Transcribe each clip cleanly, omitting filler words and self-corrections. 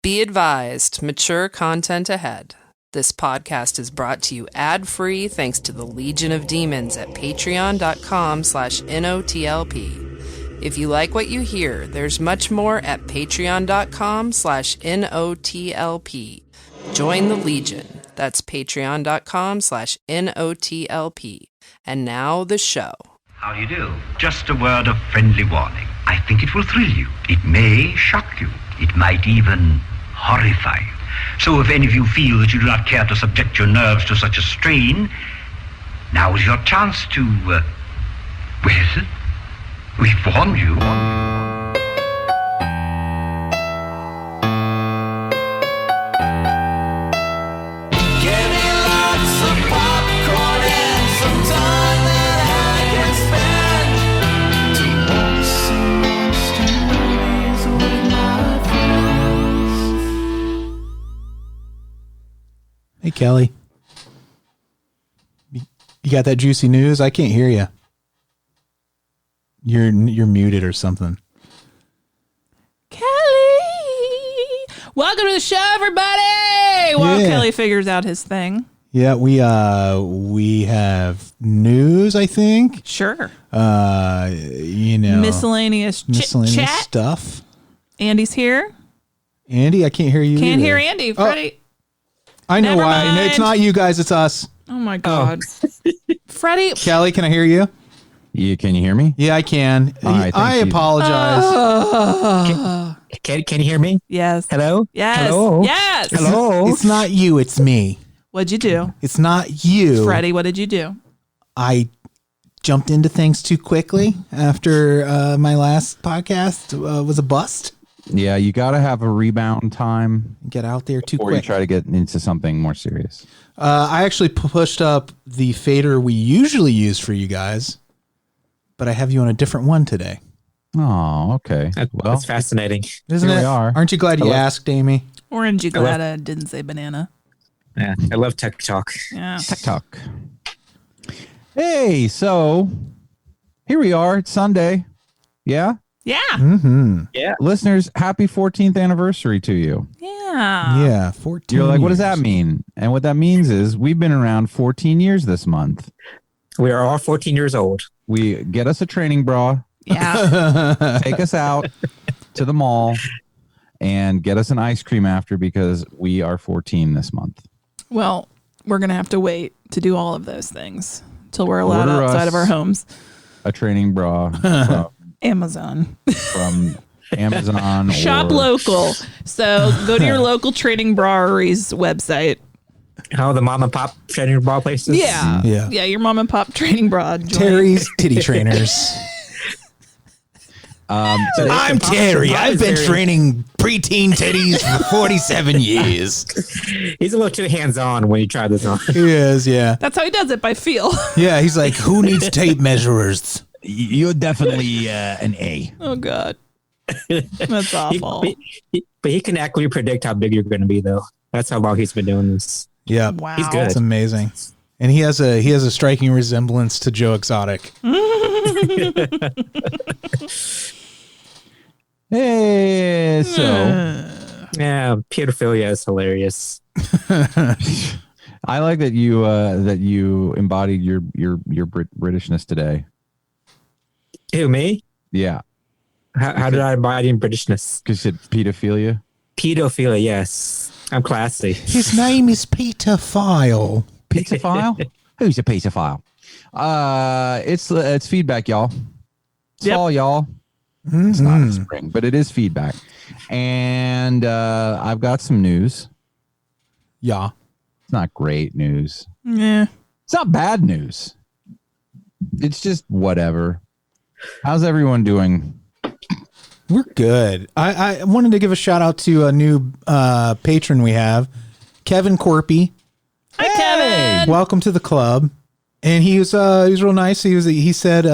Be advised, mature content ahead. This podcast is brought to you ad-free thanks to the Legion of Demons at patreon.com/NOTLP. If you like what you hear, there's much more at patreon.com/NOTLP. Join the Legion. That's patreon.com/NOTLP. And now the show. How do you do? Just a word of friendly warning. I think it will thrill you. It may shock you. It might even horrify you. So if any of you feel that you do not care to subject your nerves to such a strain, now is your chance to, well, we've warned you. Hey, Kelley. You got that juicy news? I can't hear you. You're muted or something. Kelley! Welcome to the show, everybody! While Kelley figures out his thing. Yeah, we have news, I think. Sure. Miscellaneous chat stuff. Andy's here. Andy, I can't hear you. Can't either. hear Andy. Freddie. I know Never why. mind. It's not you guys, it's us. Oh my God. Freddie. Kelley, can I hear you? Can you hear me? Yeah, I can. All right, I thank you. apologize. Can you hear me? Yes. Hello? Yes. Hello? Yes. Hello? It's not you, it's me. What'd you do? It's not you. Freddie, what did you do? I jumped into things too quickly after my last podcast was a bust. Yeah, you got to have a rebound time. Get out there too Before quick. you try to get into something more serious. I actually pushed up the fader we usually use for you guys, but I have you on a different one today. Oh, okay. That's fascinating. Isn't Here it? we are. Aren't you glad you asked, Amy? Orange, you glad I didn't say banana? Yeah, I love tech talk. Yeah. TikTok. Hey, so here we are. It's Sunday. Yeah? Yeah. Mm-hmm. Yeah. Listeners, happy 14th anniversary to you. Yeah. Yeah, 14 You're like, what does years. that mean? And what that means is we've been around 14 years this month. We are all 14 years old. We get us a training bra, Yeah. take us out to the mall, and get us an ice cream after because we are 14 this month. Well, we're going to have to wait to do all of those things till we're allowed Order outside us of our homes. A training bra Amazon. from Amazon. Shop or local. So go to your local Trading Brewery's website. How the mom and pop training bra places? Yeah. Yeah. Yeah, your mom and pop Trading Bra. joint. Terry's Titty Trainers. I'm Terry. I've been training preteen titties for 47 years. He's a little too hands-on when you try this on. He is, yeah. That's how he does it, by feel. Yeah, he's like, who needs tape measurers? You're definitely an A. Oh, God. That's awful. But he can accurately predict how big you're going to be, though. That's how long he's been doing this. Yeah. Wow. He's good. It's amazing. And he has a striking resemblance to Joe Exotic. Hey, so Yeah, pedophilia is hilarious. I like that you embodied your Britishness today. Who, me? Yeah, How did I embody in Britishness? because it's pedophilia. Pedophilia, yes. I'm classy. His name is Peter File. Pizzaphile? Who's a pizzaphile? It's feedback, y'all. It's Yep. all y'all. It's not in spring, but it is feedback. And I've got some news. Yeah. It's not great news. Yeah. It's not bad news. It's just whatever. How's everyone doing? We're good. I wanted to give a shout out to a new patron we have, Kevin Corpy. Hi, Kevin. Welcome to the club. And he was real nice. He said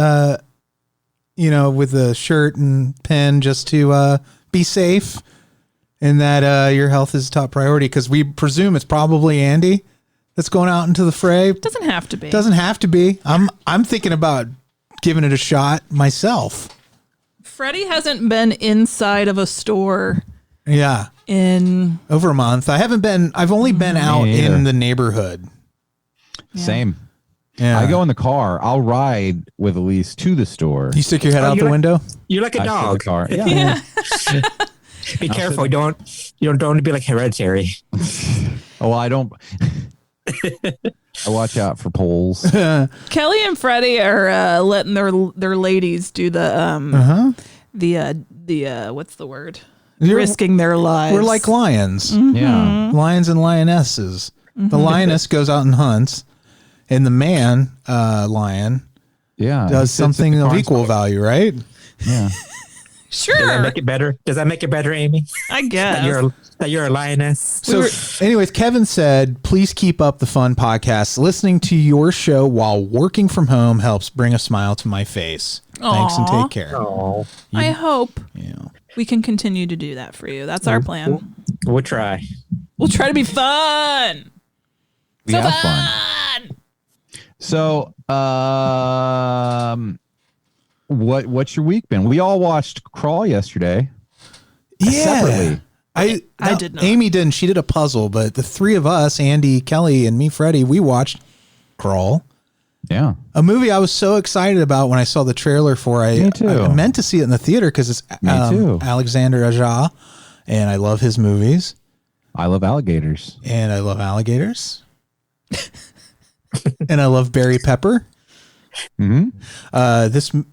with a shirt and pen just to be safe and that your health is top priority, because we presume it's probably Andy that's going out into the fray. Doesn't have to be. Doesn't have to be. I'm thinking about giving it a shot myself. Freddy hasn't been inside of a store Yeah. In over a month. I've only been out in the neighborhood. Yeah. Same. Yeah. I go in the car. I'll ride with Alise to the store. You stick your head out the window? You're like a I sit in the dog. car. Yeah. Yeah. Be careful. Don't be like Hereditary. Oh, I don't. I watch out for poles. Kelley and Freddy are letting their ladies do the what's the word? Risking their lives. We're like lions. Yeah. Lions and lionesses. The lioness goes out and hunts, and the man lion Yeah. does something of equal value, right? Yeah. Sure. Does that make it better? Does that make it better, Amy? I guess. That you're a lioness. So, anyways, Kevin said, please keep up the fun podcast. Listening to your show while working from home helps bring a smile to my face. Thanks and take care. Oh, I hope Yeah. we can continue to do that for you. That's our plan. we'll try. We'll try to be fun. We have fun. So, what's your week been? We all watched Crawl yesterday. Separately. I did not. Amy didn't. She did a puzzle, but the three of us, Andy, Kelley, and me, Freddy, we watched Crawl. Yeah. A movie I was so excited about when I saw the trailer for. Me too. I meant to see it in the theater because it's too. Alexander Aja, and I love his movies, I love alligators. and I love alligators, and I love Barry Pepper. Mm-hmm. That's a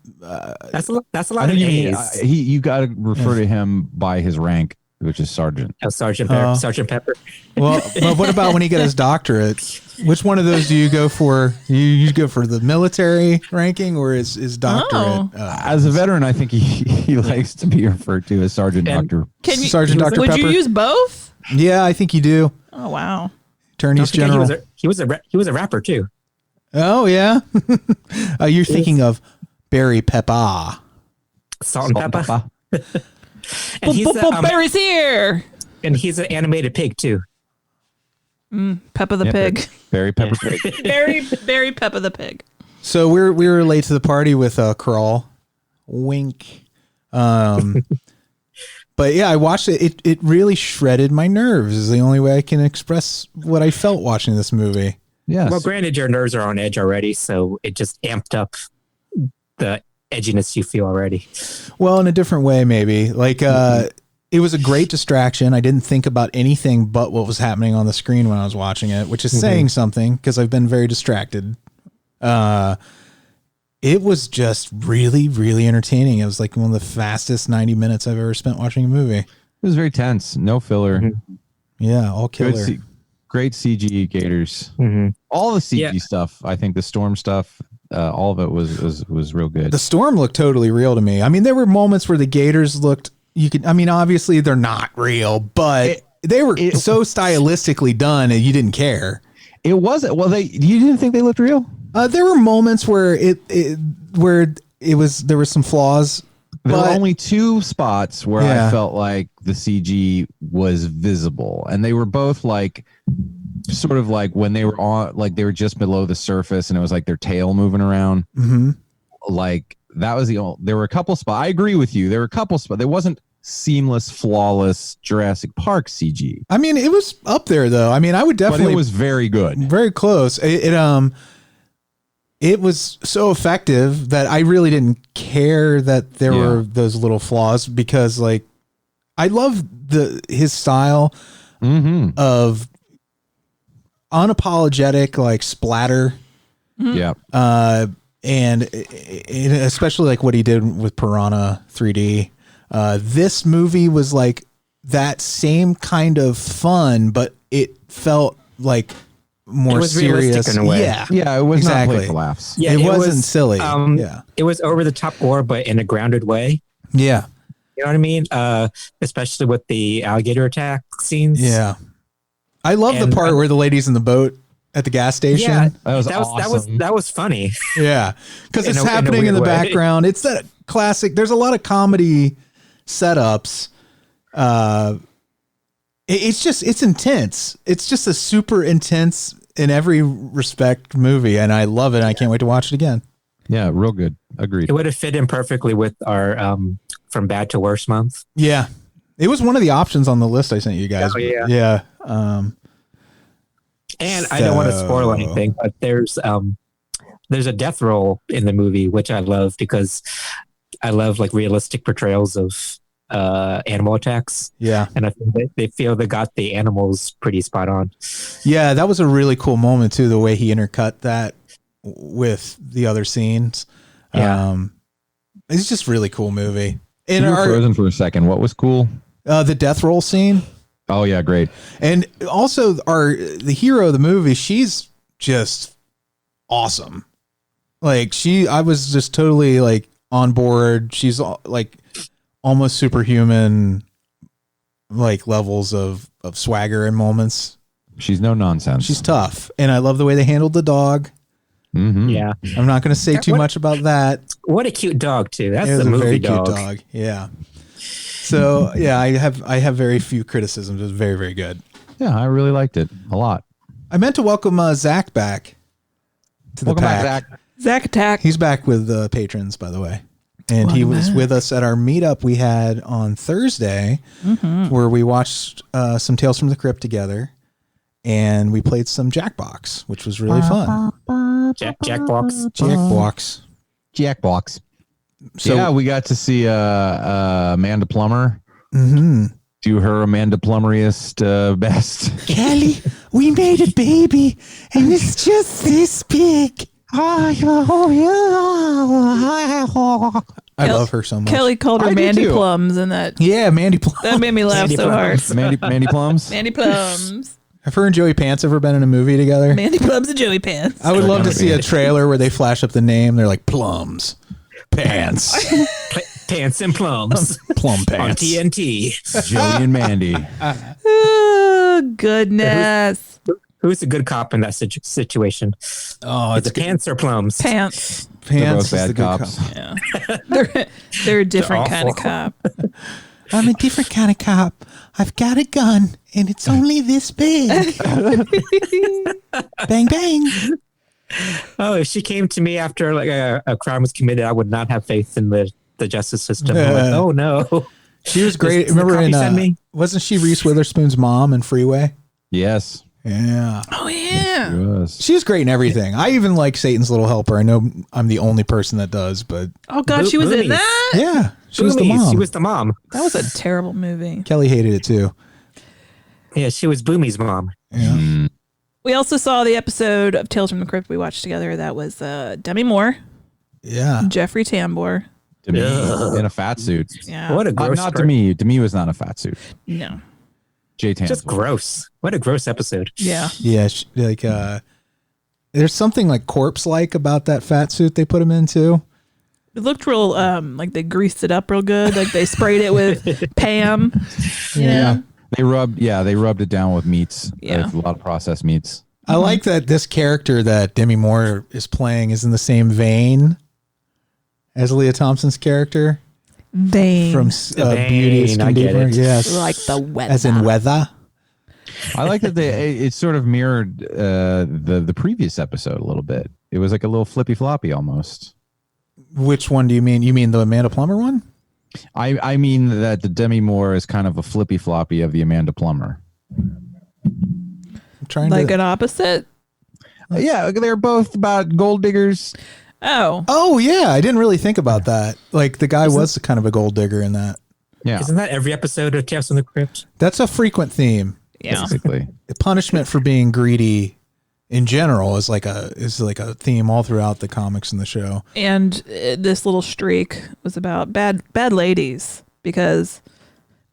lot I of think you mean, A's. you got to refer to him by his rank, which is sergeant. Sergeant Pepper. Well, what about when he got his doctorate? Which one of those do you go for? You go for the military ranking or his doctorate? As a veteran, I think he likes to be referred to as Sergeant And- Doctor. Sergeant Dr. Would Pepper? you use both? Yeah, I think you do. Oh wow. Attorneys General. He was a rapper too. Oh yeah. You're thinking of Barry Pepper. Salt and pepper. And Barry's here. and he's an animated pig too. Peppa the pig. Barry Pepper Pig. Barry Peppa the pig. So we were late to the party with Crawl. Wink. But yeah, I watched it. It really shredded my nerves. Is the only way I can express what I felt watching this movie. Yes. Well, granted, your nerves are on edge already, so it just amped up the edginess you feel already. Well, in a different way, maybe. Like, it was a great distraction. I didn't think about anything but what was happening on the screen when I was watching it, which is saying something because I've been very distracted. It was just really, really entertaining. It was like one of the fastest 90 minutes I've ever spent watching a movie. It was very tense. No filler. Yeah, all killer. Great CG gators. All the CG stuff. I think the storm stuff. All of it was real good. The storm looked totally real to me. I mean, there were moments where the gators looked. Obviously they're not real, but they were so stylistically done, and you didn't care. It wasn't. Well, you didn't think they looked real? There were moments where there was some flaws. There were only two spots where I felt like the CG was visible, and they were both like sort of like when they were on, like they were just below the surface, and it was like their tail moving around. Mm-hmm. Like that was the only. There were a couple spots. I agree with you. There were a couple spots. There wasn't seamless, flawless Jurassic Park CG. I mean, it was up there though. I mean, I would definitely. But it was very good. Very close. It was so effective that I really didn't care that there were those little flaws because, like, I love his style of unapologetic, like, splatter. Yeah. And especially like what he did with Piranha 3D. This movie was like that same kind of fun, but it felt like more serious in a way. Yeah, it was exactly. not played for laughs. Yeah, it wasn't silly. It was over the top gore, but in a grounded way. Yeah. You know what I mean? Especially with the alligator attack scenes. Yeah. I love the part where the lady's in the boat at the gas station. Yeah, that was that was funny. Yeah, because it's In a happening in the weird way. background. It's that classic. There's a lot of comedy setups. It's intense. It's just a super intense in every respect movie, and I love it. I can't wait to watch it again. Yeah, real good. Agreed. It would have fit in perfectly with our from bad to worse month. Yeah, It was one of the options on the list I sent you guys. Oh, yeah. Yeah. And I don't want to spoil anything, but there's a death roll in the movie, which I love because I love like realistic portrayals of animal attacks. Yeah. And I think they feel they got the animals pretty spot on. Yeah, that was a really cool moment too, the way he intercut that with the other scenes. Yeah. It's just a really cool movie. You were frozen for a second. What was cool? The death roll scene. Oh yeah, great. And also the hero of the movie, she's just awesome. Like I was just totally like on board. She's like almost superhuman, like levels of swagger in moments. She's no nonsense. She's tough. And I love the way they handled the dog. Mm-hmm. Yeah. I'm not going to say too much about that. What a cute dog too. That's It was the movie a very dog. cute dog. Yeah. So yeah, I have very few criticisms. It was very, very good. Yeah, I really liked it a lot. I meant to welcome Zach back to the Welcome pack. back, Zach. Zach Attack. He's back with the patrons, by the way. And he Welcome was back. with us at our meetup we had on Thursday, where we watched some Tales from the Crypt together, and we played some Jackbox, which was really fun. Jackbox. Jackbox. Jackbox. So Yeah, we got to see Amanda Plummer mhm. do her Amanda Plummeriest best. Kelley, we made a baby, and it's just this big. I love her so much. Kelly called her I do Mandy too. Plums, and that Mandy Plum. made me laugh Mandy so hard. Plums. Mandy Plums. Mandy Plums. Have her and Joey Pants ever been in a movie together? Mandy Plums and Joey Pants. I would love to see a trailer where they flash up the name. They're like Plums, Pants, Pants and plums Plum on Pants. TNT. Joey and Mandy. Oh, goodness. Who's the good cop in that situation? Oh, Is it's it pants or plums? Pants. They're Pants both is the bad good cops. cop. Yeah. They're a different kind of awful. cop. I'm a different kind of cop. I've got a gun, and it's only this big. Bang, bang. Oh, if she came to me after like a crime was committed, I would not have faith in the justice system. I'm like, oh no. She was great. Does the Remember copy send me? wasn't she Reese Witherspoon's mom in Freeway? Yes. Yeah. Oh, yeah. Yes. She was great in everything. I even like Satan's Little Helper. I know I'm the only person that does, but Oh, God, she was in Boomies. that? yeah, she was the Boomies. mom. She was the mom. That was a terrible movie. Kelly hated it too. Yeah, she was Boomy's mom. Yeah. We also saw the episode of Tales from the Crypt we watched together. That was Demi Moore, Yeah. Jeffrey Tambor. Demi Ugh. in a fat suit. Yeah. What a gross. Not story. Demi. Demi was not in a fat suit. No. Jay Tan. Just gross. What a gross episode. Yeah. Yeah. There's something like corpse-like about that fat suit they put him into. It looked real, like they greased it up real good. Like they sprayed it with Pam. You know? They rubbed it down with meats. Yeah. A lot of processed meats. I like that this character that Demi Moore is playing is in the same vein as Leah Thompson's character Vein. from Vein, Beauty is I get Condeeper. it. Yes. like the weather. As in weather. I like that it sort of mirrored the previous episode a little bit. It was like a little flippy floppy almost. Which one do you mean? You mean the Amanda Plummer one? I mean that the Demi Moore is kind of a flippy floppy of the Amanda Plummer. I'm trying Like to. an opposite? Yeah, they're both about gold diggers. Oh. Oh yeah, I didn't really think about that. Like the guy was kind of a gold digger in that. Yeah, Isn't that every episode of Tales from the Crypt? That's a frequent theme. Yeah. basically. The punishment for being greedy in general is like a theme all throughout the comics and the show. And this little streak was about bad ladies, because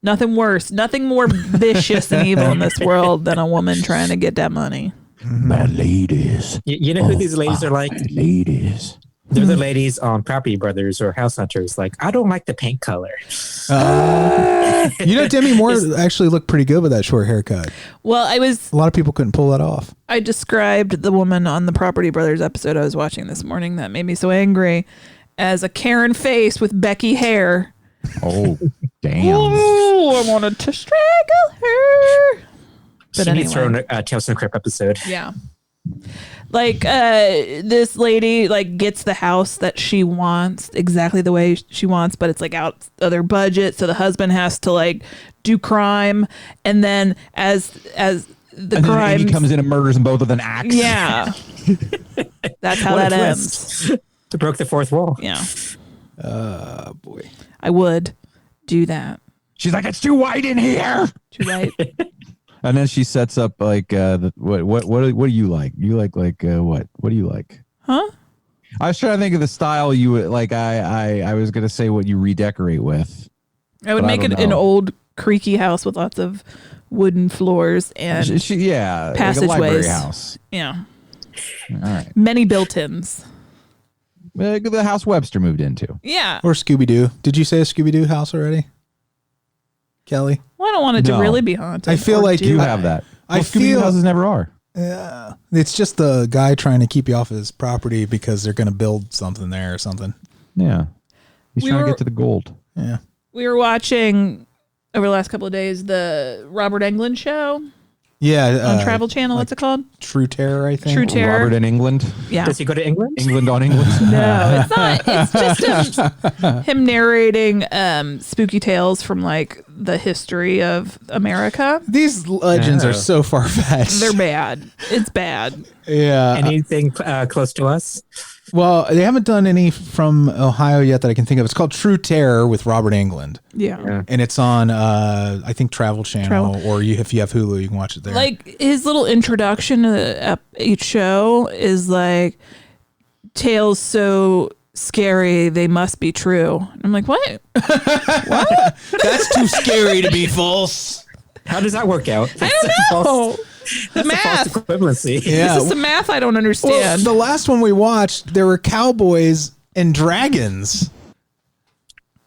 nothing worse, nothing more vicious and evil in this world than a woman trying to get that money. Bad ladies. You know who these ladies are like? Ladies. They're the ladies on Property Brothers or House Hunters. Like, I don't like the paint color. Demi Moore actually looked pretty good with that short haircut. Well, A lot of people couldn't pull that off. I described the woman on the Property Brothers episode I was watching this morning that made me so angry as a Karen face with Becky hair. Oh, damn. Oh, I wanted to strangle her. But She needs her anyway. own Tales from the Crypt episode. Yeah. Like this lady like gets the house that she wants exactly the way she wants, but it's like out of their budget, so the husband has to like do crime, and then as the crime, Amy comes in and murders them both with an axe. Yeah, that's how that ends. To broke the fourth wall. Yeah. Boy. I would do that. She's like, it's too white in here. Too right. And then she sets up like, what do you like? You like what? What do you like? Huh? I was trying to think of the style you would like. I was gonna say what you redecorate with. I would make it an old creaky house with lots of wooden floors and passageways. Like a library house. Yeah. All right. Many built-ins. The house Webster moved into. Yeah. Or Scooby-Doo. Did you say a Scooby-Doo house already? Kelley? Well, I don't want it to really be haunted. I feel like you have that. I Scooby-Doo feel houses never are. Yeah. It's just the guy trying to keep you off his property because they're going to build something there or something. Yeah. He's trying to get to the gold. Yeah. We were watching over the last couple of days the Robert Englund show. Yeah. On Travel Channel. What's it called? True Terror, I think. True Terror. Robert in England. Yeah. Does he go to England? England on England? No, it's not. It's just him narrating spooky tales from like the history of America. These legends are so far-fetched. They're bad. It's bad. Yeah. Anything close to us? Well, they haven't done any from Ohio yet that I can think of. It's called True Terror with Robert Englund. Yeah. And it's on, I think, Travel Channel, or if you have Hulu, you can watch it there. Like his little introduction to each show is like, tales so scary they must be true. I'm like, what? What? That's too scary to be false. How does that work out? I don't know. The math. False equivalency. Yeah. This is the math I don't understand. Well, the last one we watched, there were cowboys and dragons.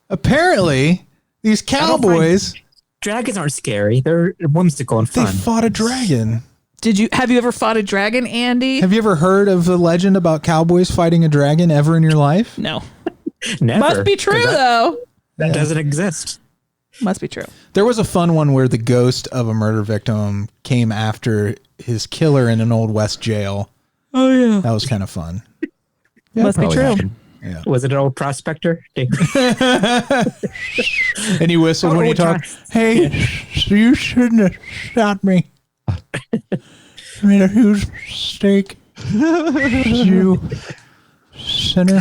Apparently, these cowboys, Dragons aren't scary. They're whimsical and they fun. fought a dragon. Have you ever fought a dragon, Andy? Have you ever heard of the legend about cowboys fighting a dragon ever in your life? No. Never. Must be true, though. That doesn't exist. Must be true. There was a fun one where the ghost of a murder victim came after his killer in an old West jail. Oh, yeah. That was kind of fun. Yeah, Must be true. happened. Yeah. Was it an old prospector? And he whistled when he talked. Hey, you shouldn't have shot me. I made a huge mistake. You sinner.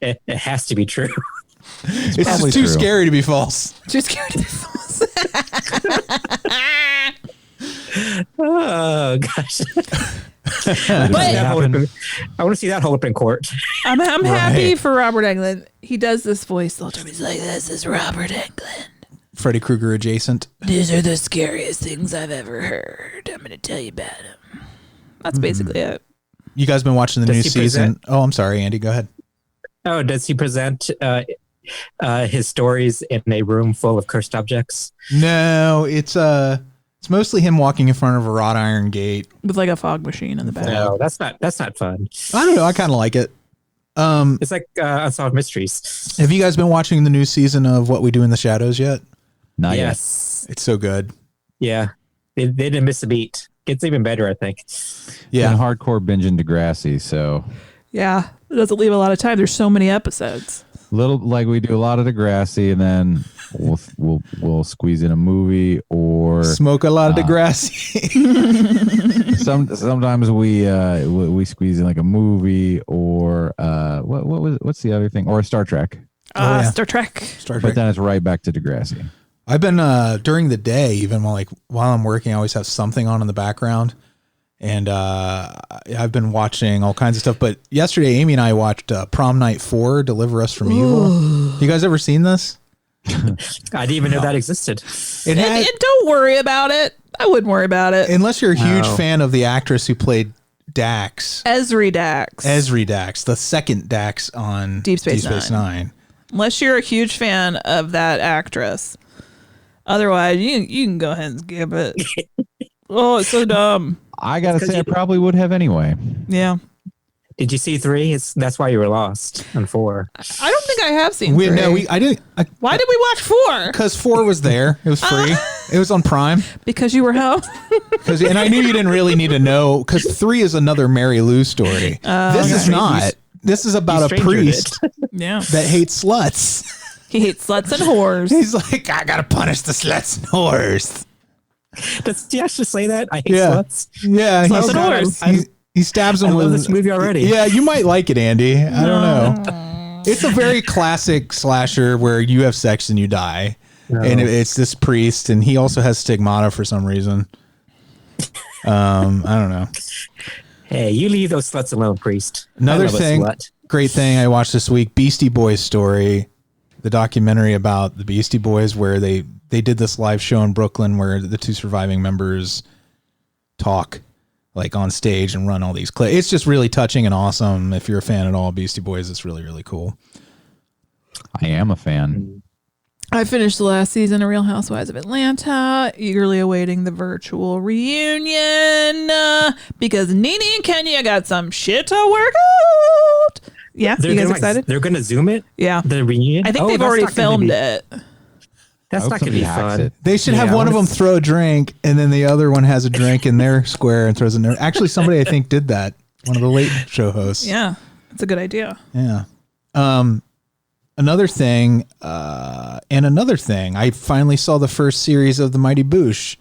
It has to be true. It's just probably too true. scary to be false. Too scared to be false. Oh gosh. I want to see that hold up in court. I'm happy for Robert Englund. He does this voice the whole time. He's like, this is Robert Englund. Freddy Krueger adjacent. These are the scariest things I've ever heard. I'm going to tell you about him. That's basically it. You guys been watching the Does new he season? present? Oh, I'm sorry, Andy. Go ahead. Oh, does he present his stories in a room full of cursed objects? No, it's mostly him walking in front of a wrought iron gate. With like a fog machine in the back. No, that's not fun. I don't know. I kind of like it. It's like Unsolved Mysteries. Have you guys been watching the new season of What We Do in the Shadows yet? Not Yes. It's so good. Yeah. They didn't miss a beat. Gets even better, I think. Yeah. Been hardcore binging Degrassi, so Yeah. It doesn't leave a lot of time. There's so many episodes. little like we do a lot of Degrassi, and then we'll squeeze in a movie or Smoke a lot of Degrassi. sometimes we squeeze in like a movie or what's the other thing, or a Star Trek. yeah. Star Trek. Star But Trek. then it's right back to Degrassi. I've been during the day, even while I'm working, I always have something on in the background, and I've been watching all kinds of stuff. But yesterday, Amy and I watched Prom Night 4: Deliver Us from Evil. You guys ever seen this? I didn't even know that existed. It had, And don't worry about it. I wouldn't worry about it. unless you're a huge No. fan of the actress who played Dax, Esri Dax. Esri Dax, the second Dax on Deep Space Nine. Unless you're a huge fan of that actress. Otherwise, you can go ahead and skip it. Oh, it's so dumb. I gotta 'cause say, I you- probably would have anyway. Yeah. Did you see 3? That's why you were lost on 4. I don't think I have seen three. I didn't. Why did we watch 4? Because 4 was there. It was free. It was on Prime. Because you were home. And I knew you didn't really need to know, because 3 is another Mary Lou story. This is okay. not. This is about a strangered priest Yeah. that hates sluts. He hates sluts and whores. He's like, I gotta punish the sluts and whores. Does he actually say that? I hate sluts. Yeah, Sluts and whores. He stabs him I with love this movie already. Yeah, you might like it, Andy. I don't know. It's a very classic slasher where you have sex and you die. No. And it's this priest, and he also has stigmata for some reason. I don't know. Hey, you leave those sluts alone, priest. Another thing, great thing I watched this week, Beastie Boys story, the documentary about the Beastie Boys, where they did this live show in Brooklyn where the two surviving members talk like on stage and run all these clips. It's just really touching and awesome. If you're a fan at all of Beastie Boys, it's really, really cool. I am a fan. I finished the last season of Real Housewives of Atlanta, eagerly awaiting the virtual reunion because Nene and Kenya got some shit to work out. Yeah, you guys excited? They're going to Zoom it? Yeah. The reunion? I think they've already filmed it. That's not going to be fun. They should have one of them throw a drink, and then the other one has a drink in their square and throws in there. Actually, somebody I think did that. One of the late show hosts. Yeah, that's a good idea. Yeah. Another thing, I finally saw the first series of The Mighty Boosh.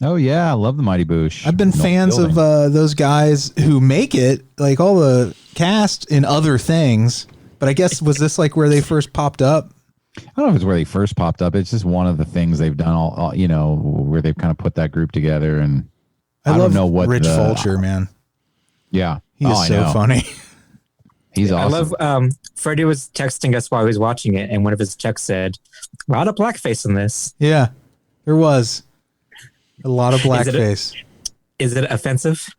Oh, yeah. I love The Mighty Boosh. I've been fans of those guys who make it, like all the cast in other things. But I guess, was this like where they first popped up? I don't know if it's where they first popped up. It's just one of the things they've done, all where they've kind of put that group together. And I don't know what Rich Fulcher, man. Yeah. He's so funny. He's awesome. I love Freddy was texting us while he was watching it, and one of his texts said, a lot of blackface in this. Yeah, there was a lot of blackface. Is it offensive?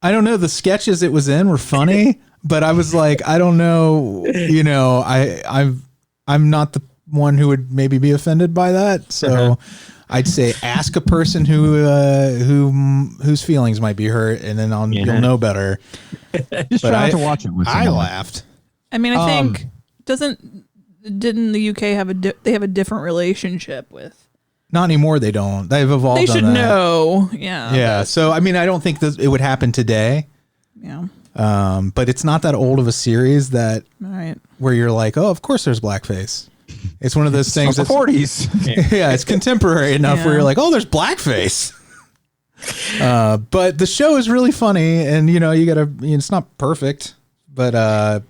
I don't know. The sketches it was in were funny, but I was like, I don't know. I'm not the one who would maybe be offended by that. So I'd say ask a person whose feelings might be hurt, and then you'll know better. Just try to watch it with someone. I laughed. I mean, I think didn't the UK have they have a different relationship with? Not anymore. They don't. They've evolved. They should on that. know. Yeah. Yeah. So I mean, I don't think it would happen today. Yeah. But it's not that old of a series that where you're like, oh, of course there's blackface. It's one of those things. It's the 40s. Yeah, it's contemporary enough where you're like, oh, there's blackface. But the show is really funny, and it's not perfect, but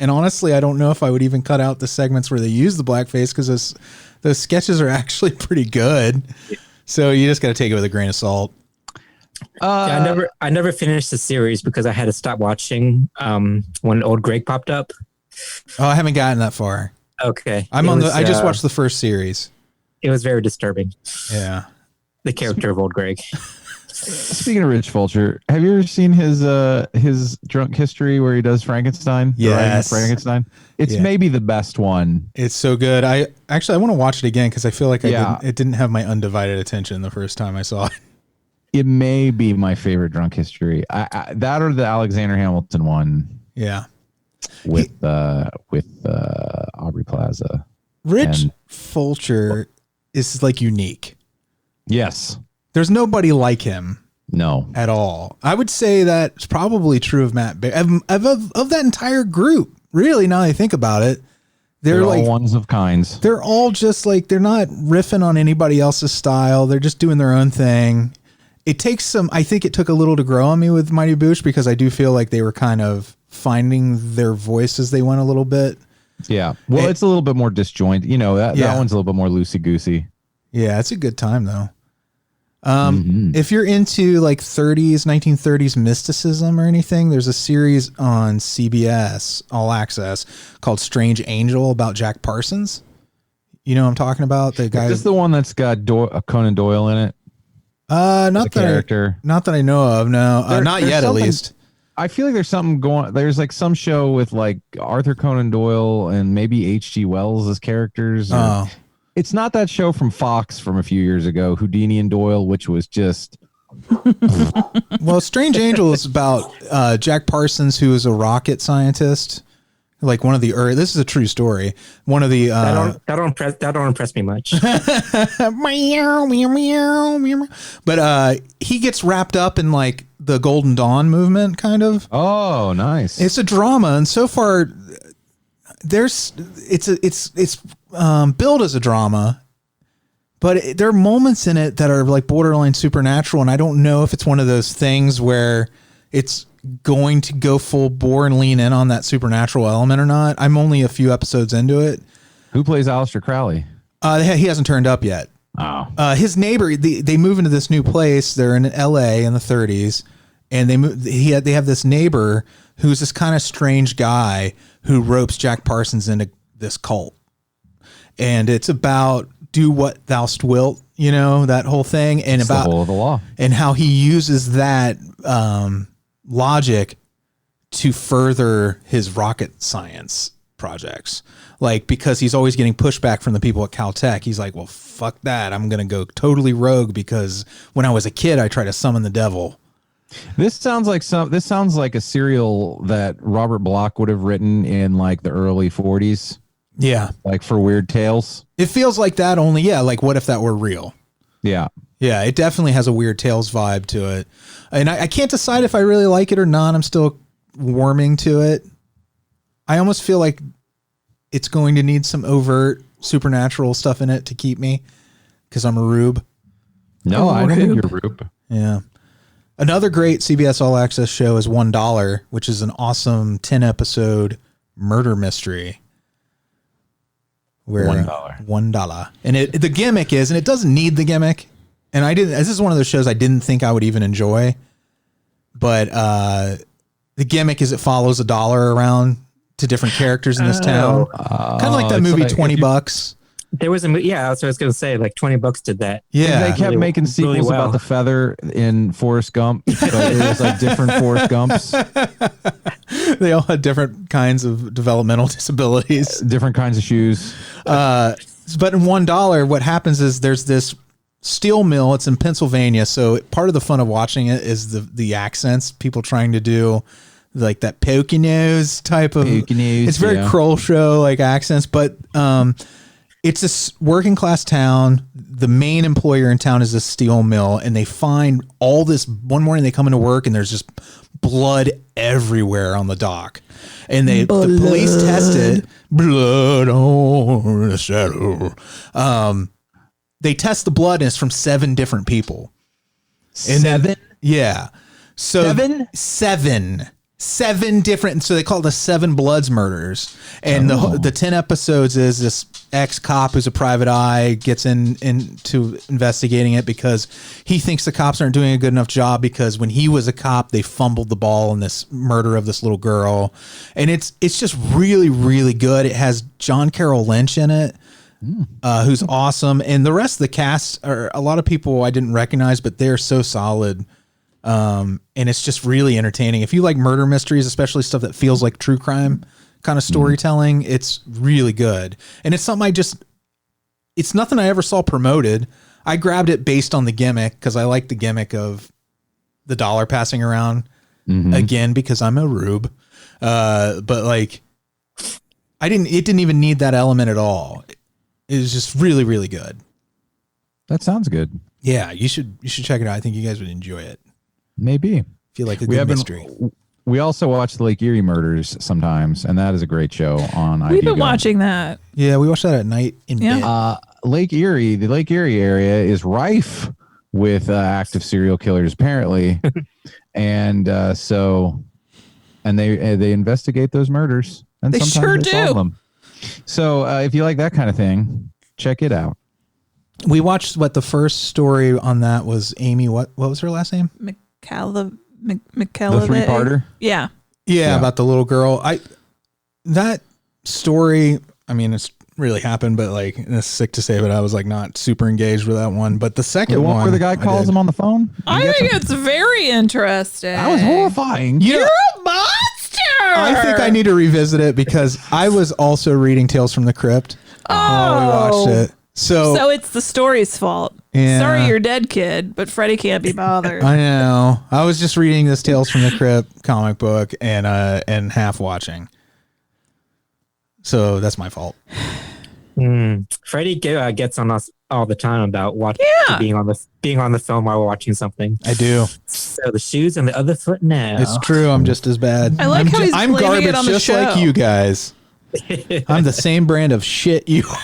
and honestly, I don't know if I would even cut out the segments where they use the blackface because those sketches are actually pretty good. So you just got to take it with a grain of salt. I never finished the series because I had to stop watching when Old Greg popped up. Oh, I haven't gotten that far. Okay, I just watched the first series. It was very disturbing. Yeah, the character of Old Greg. Speaking of Rich Fulcher, have you ever seen his drunk history where he does Frankenstein? Yes, Frankenstein. It's maybe the best one. It's so good. I want to watch it again because I feel like it didn't have my undivided attention the first time I saw it. It may be my favorite drunk history. That or the Alexander Hamilton one. Yeah, with Aubrey Plaza. Rich Fulcher is like unique. Yes. There's nobody like him. No. At all. I would say that's probably true of Matt Baer. Of that entire group, really, now that I think about it. They're like all ones of kinds. They're all just like, they're not riffing on anybody else's style. They're just doing their own thing. It takes I think it took a little to grow on me with Mighty Boosh because I do feel like they were kind of finding their voice as they went a little bit. Yeah. Well, it's a little bit more disjointed. That one's a little bit more loosey-goosey. Yeah, it's a good time though. If you're into like 1930s mysticism or anything, there's a series on CBS All Access called Strange Angel about Jack Parsons. You know what I'm talking about? The guy. Is this the one that's got Conan Doyle in it? Not that I know of. No, not yet at least. I feel like there's something going. There's like some show with like Arthur Conan Doyle and maybe H.G. Wells as characters. It's not that show from Fox from a few years ago, Houdini and Doyle, which was just. Well, Strange Angel is about Jack Parsons, who is a rocket scientist, like one of the This is a true story. One of the that don't impress me much. But he gets wrapped up in like the Golden Dawn movement, kind of. Oh, nice! It's a drama, and so far, it's billed as a drama, but there are moments in it that are like borderline supernatural, and I don't know if it's one of those things where it's going to go full bore and lean in on that supernatural element or not. I'm only a few episodes into it. Who plays Aleister Crowley? He hasn't turned up yet. Oh. His neighbor, they move into this new place. They're in LA in the 30s, and they have this neighbor who's this kind of strange guy who ropes Jack Parsons into this cult. And it's about do what thou wilt, that whole thing, and It's about the whole of the law, and how he uses that logic to further his rocket science projects. Like, because he's always getting pushback from the people at Caltech. He's like, well, fuck that. I'm going to go totally rogue because when I was a kid, I tried to summon the devil. This sounds like a serial that Robert Bloch would have written in like the early 40s. Yeah. Like for Weird Tales. It feels like that only. Yeah. Like, what if that were real? Yeah. Yeah. It definitely has a Weird Tales vibe to it. And I can't decide if I really like it or not. I'm still warming to it. I almost feel like it's going to need some overt supernatural stuff in it to keep me because I'm a rube. No, I don't think you're a rube. Yeah. Another great CBS All Access show is $1, which is an awesome 10-episode murder mystery. Where $1. And the gimmick is, and it doesn't need the gimmick, and this is one of those shows I didn't think I would even enjoy, but the gimmick is it follows a dollar around to different characters in this town. Kind of like that movie, like $20. There was a movie. Yeah, that's what I was going to say. Like 20 bucks did that. Yeah. They kept making sequels really well about the feather in Forrest Gump. But it was like different Forrest Gumps. They all had different kinds of developmental disabilities. Different kinds of shoes. But in $1, what happens is there's this steel mill. It's in Pennsylvania. So part of the fun of watching it is the accents, people trying to do like that Poconos type of, it's very Kroll show like accents, but, it's this working class town. The main employer in town is a steel mill, and they find all this. One morning they come into work and there's just blood everywhere on the dock, and the police test it. Blood on the shadow. They test the blood and it's from 7 different people. And 7? Yeah. So 7 different, so they call it the 7 Bloods murders. And the 10 episodes is this ex-cop who's a private eye gets into investigating it because he thinks the cops aren't doing a good enough job because when he was a cop, they fumbled the ball in this murder of this little girl. And it's just really, really good. It has John Carroll Lynch in it, who's awesome. And the rest of the cast are a lot of people I didn't recognize, but they're so solid. And it's just really entertaining. If you like murder mysteries, especially stuff that feels like true crime kind of storytelling, it's really good. And it's something it's nothing I ever saw promoted. I grabbed it based on the gimmick because I like the gimmick of the dollar passing around again, because I'm a rube. But like it didn't even need that element at all. It was just really, really good. That sounds good. Yeah, you should check it out. I think you guys would enjoy it. Maybe. Feel like a good mystery. We also watch the Lake Erie Murders sometimes, and that is a great show on We've been watching that. Yeah, we watch that at night in bed. The Lake Erie area is rife with active serial killers, apparently. And they investigate those murders. And they sometimes sure solve them. So if you like that kind of thing, check it out. We watched the first story on that was Amy. What was her last name? McKellar. The 3-parter. Yeah, about the little girl. That story. I mean, it's really happened, but like, it's sick to say, but I was like not super engaged with that one. But the second one where the guy calls him on the phone. I think it's very interesting. That was horrifying. You're a monster. I think I need to revisit it because I was also reading Tales from the Crypt while we watched it. So it's the story's fault. Yeah. Sorry, you're dead, kid, but Freddy can't be bothered. I know. I was just reading this Tales from the Crypt comic book and half watching. So that's my fault. Freddy gets on us all the time about being on the film while we're watching something. I do. So the shoes on the other foot now. It's true. I'm just as bad. I like how he's I'm blaming garbage it on the just show. like you guys. I'm the same brand of shit you are.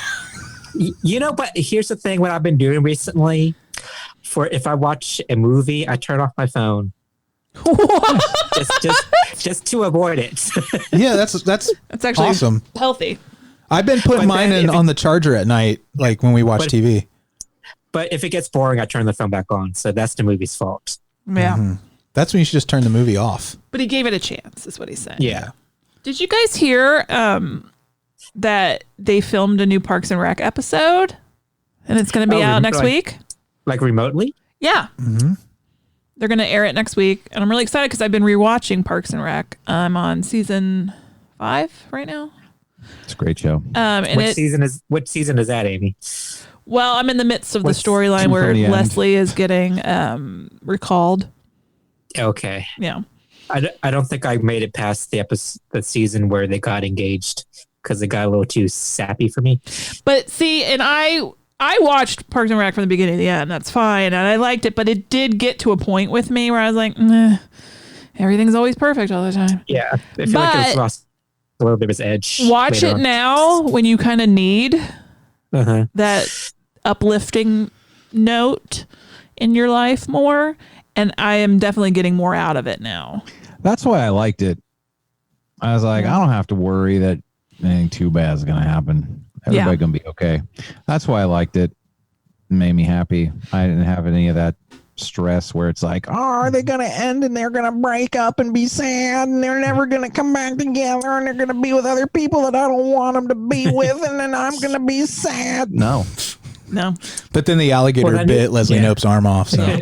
You know, but here's the thing: what I've been doing recently, for if I watch a movie, I turn off my phone. just to avoid it. Yeah, that's actually awesome. Healthy. I've been putting mine in on the charger at night, like when we watch TV. But if it gets boring, I turn the phone back on. So that's the movie's fault. Yeah. Mm-hmm. That's when you should just turn the movie off. But he gave it a chance, is what he's saying. Yeah. Did you guys hear that they filmed a new Parks and Rec episode? And it's going to be out next week? Like remotely? Yeah. Mm-hmm. They're going to air it next week. And I'm really excited because I've been rewatching Parks and Rec. I'm on season 5 right now. It's a great show. And what season is that, Amy? Well, I'm in the midst of the storyline where Leslie is getting recalled. Okay. Yeah. I don't think I made it past the season where they got engaged because it got a little too sappy for me. But see, and I watched Parks and Rec from the beginning to the end. That's fine. And I liked it, but it did get to a point with me where I was like, everything's always perfect all the time. Yeah. I feel like it's lost a little bit of its edge. Watch it now when you kind of need that uplifting note in your life more. And I am definitely getting more out of it now. That's why I liked it. I was like, I don't have to worry that anything too bad is going to happen. Everybody going to be okay. That's why I liked it. It made me happy. I didn't have any of that stress where it's like, are they going to end and they're going to break up and be sad and they're never going to come back together and they're going to be with other people that I don't want them to be with and then I'm going to be sad. No. But then the alligator bit Leslie Knope's arm off. So.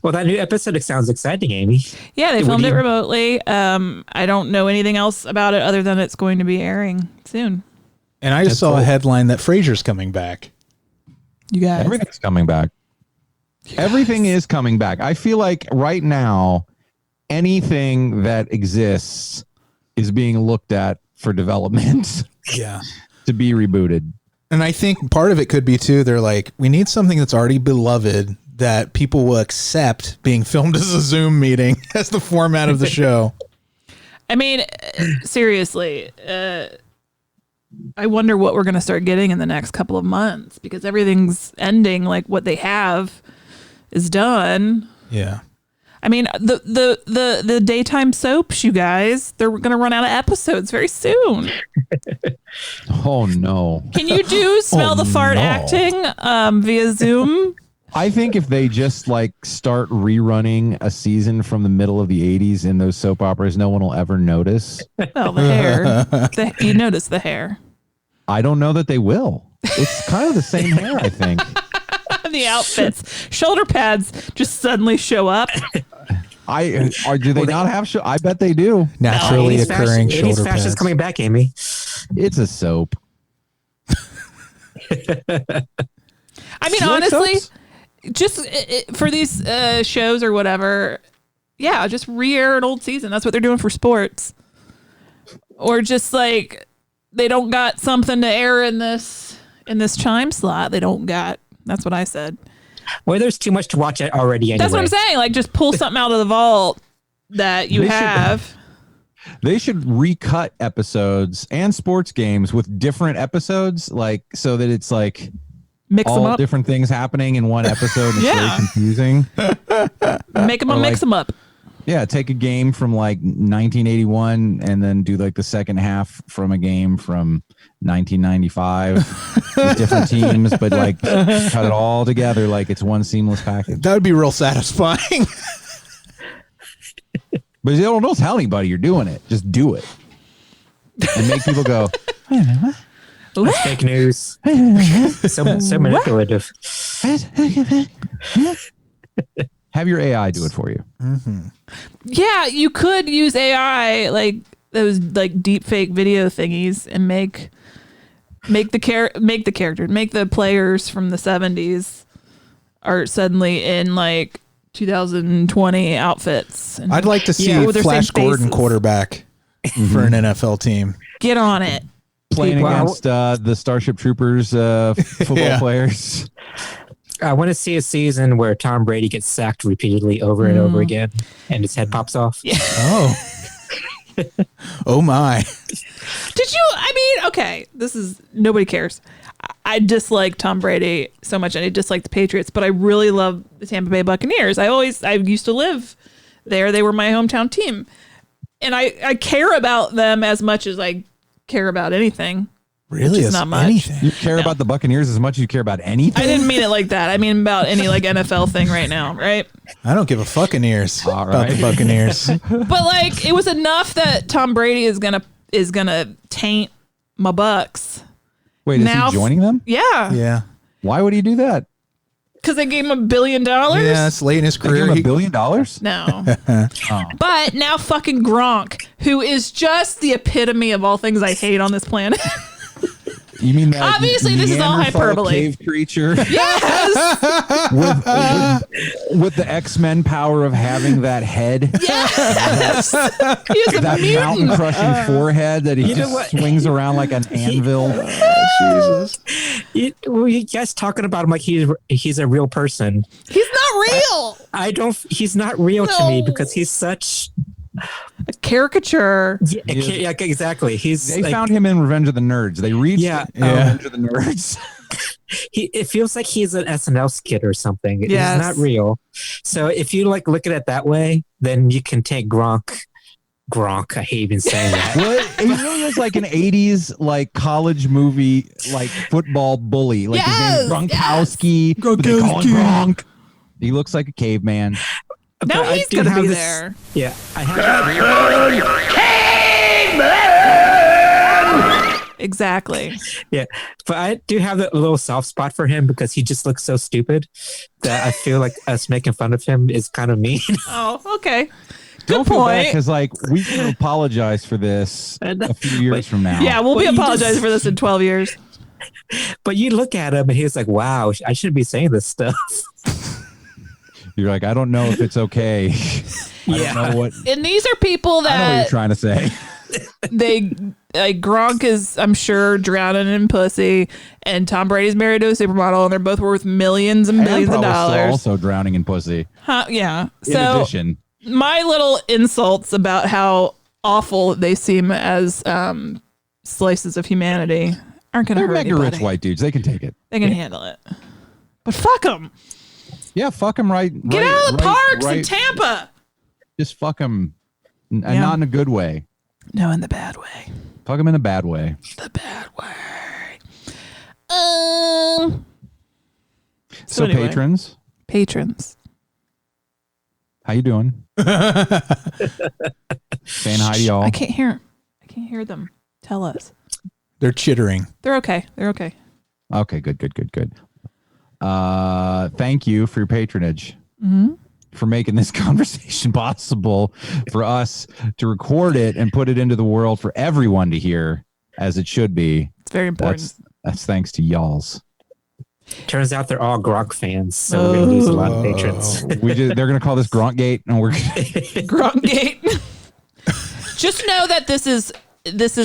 Well, that new episode sounds exciting, Amy. Yeah, they filmed it remotely. I don't know anything else about it other than it's going to be airing soon. And I just saw a headline that Frasier's coming back. You guys. Everything's coming back. Everything is coming back. I feel like right now, anything that exists is being looked at for development. Yeah. To be rebooted. And I think part of it could be too, they're like, we need something that's already beloved that people will accept being filmed as a Zoom meeting as the format of the show. I mean, seriously, I wonder what we're going to start getting in the next couple of months because everything's ending. Like what they have is done. Yeah. I mean, the daytime soaps, you guys, they're going to run out of episodes very soon. Oh, no. Can you do smell the fart acting via Zoom? I think if they just like start rerunning a season from the middle of the 80s in those soap operas, no one will ever notice. Well, the hair. You notice the hair. I don't know that they will. It's kind of the same hair, I think. The outfits. Shoulder pads just suddenly show up. Do they not have I bet they do. Naturally occurring shoulder pads. Fashion's coming back, Amy. It's a soap. I mean, honestly, just for these shows or whatever, just re-air an old season. That's what they're doing for sports. Or just like they don't got something to air in this time slot. They don't got. That's what I said. Well, there's too much to watch already anyway. That's what I'm saying. Like, just pull something out of the vault that you have. They should recut episodes and sports games with different episodes, like so that it's like mix all them up. Different things happening in one episode. It's very confusing. Make them mix them up. Yeah, take a game from like 1981 and then do like the second half from a game from 1995 with different teams, but like cut it all together like it's one seamless package. That would be real satisfying. But you don't tell anybody you're doing it. Just do it. And make people go, that's fake news. so manipulative. Have your AI do it for you. Mm-hmm. Yeah, you could use AI like those like deep fake video thingies and make the players from the 70s are suddenly in like 2020 outfits. I'd like to see Flash Gordon quarterback for an NFL team. Get on it. Playing against the Starship Troopers football players. I want to see a season where Tom Brady gets sacked repeatedly over and over again and his head pops off. Yeah. Oh. Oh my. Did you? I mean, okay, this is nobody cares. I dislike Tom Brady so much, and I dislike the Patriots, but I really love the Tampa Bay Buccaneers. I used to live there. They were my hometown team, and I care about them as much as I care about anything. Really? Is not much. Anything. You care about the Buccaneers as much as you care about anything? I didn't mean it like that. I mean about any like NFL thing right now, right? I don't give a fucking ears All about the right. Buccaneers. But like, it was enough that Tom Brady is gonna taint my Bucks. Wait, is Now- he joining them? Yeah, Yeah. Why would he do that? because they gave him $1 billion. Yeah, it's late in his They give career. him He- $1 billion? No. Oh. But now fucking Gronk, who is just the epitome of all things I hate on this planet. You mean that? Obviously, this is all Neanderthal hyperbole. Cave creature Yes. with the X-Men power of having that head, Yes. He is a that mutant. mountain crushing forehead that he You know just what? swings around like an anvil. Jesus. You guys talking about him like he's a real person. He's not real. I don't. He's not real to me No. because he's such. A caricature. Yeah, exactly. He's. They like, found him in Revenge of the Nerds. They reached Yeah. Revenge of the Nerds. It feels like he's an SNL skit or something. Yes. He's not real. So if you like look at it that way, then you can take Gronk. I hate even saying that. Well, he really is like an 80s like college movie like football bully. Like his Yes, name's Gronkowski. But they call him Gronk. He looks like a caveman. Now But I he's do going to have be this- there. Yeah, I have. Exactly. Yeah, but I do have a little soft spot for him because he just looks so stupid that I feel like us making fun of him is kind of mean. Oh, okay. Don't Good feel bad point. because like we can apologize for this a few years from now. Yeah, we'll be Well, you apologizing just- for this in 12 years. But you look at him and he's like, "Wow, I shouldn't be saying this stuff." You're like, I don't know if it's okay. I don't know what And these are people I know what you're that trying to say. they like Gronk is, I'm sure, drowning in pussy, and Tom Brady's married to a supermodel, and they're both worth millions and millions of And probably still dollars. also drowning in pussy. Huh, yeah. In So addition, my little insults about how awful they seem as slices of humanity aren't going to they're hurt mega anybody. rich white dudes. They can take it. They can handle it. But fuck them. Yeah, fuck them right. Get out of the parks in right. Tampa. Just fuck them, and Yeah. not in a good way. No, in the bad way. Fuck them in a bad way. The bad way. So anyway. patrons, how you doing? Saying hi to y'all. I can't hear them. Tell us. They're chittering. They're okay. They're okay. Okay, good. Thank you for your patronage. Mm-hmm. For making this conversation possible for us to record it and put it into the world for everyone to hear as it should be. It's very important. That's thanks to y'all's. Turns out they're all Gronk fans, so we're gonna lose a lot of patrons. They're gonna call this Gronkgate, and we're Gronkgate. Just know that this is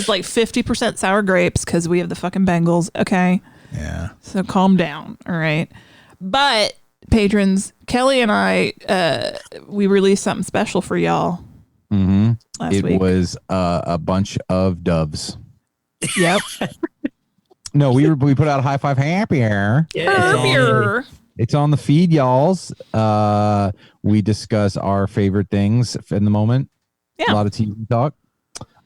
like 50% sour grapes because we have the fucking Bengals. Okay, Yeah. so calm down. All right, but patrons, Kelley and I, we released something special for y'all last it week. was a bunch of doves. Yep. No, we put out a high five happy hour. Herbier. It's on the feed, y'all's. We discuss our favorite things in the moment. Yeah. A lot of TV talk.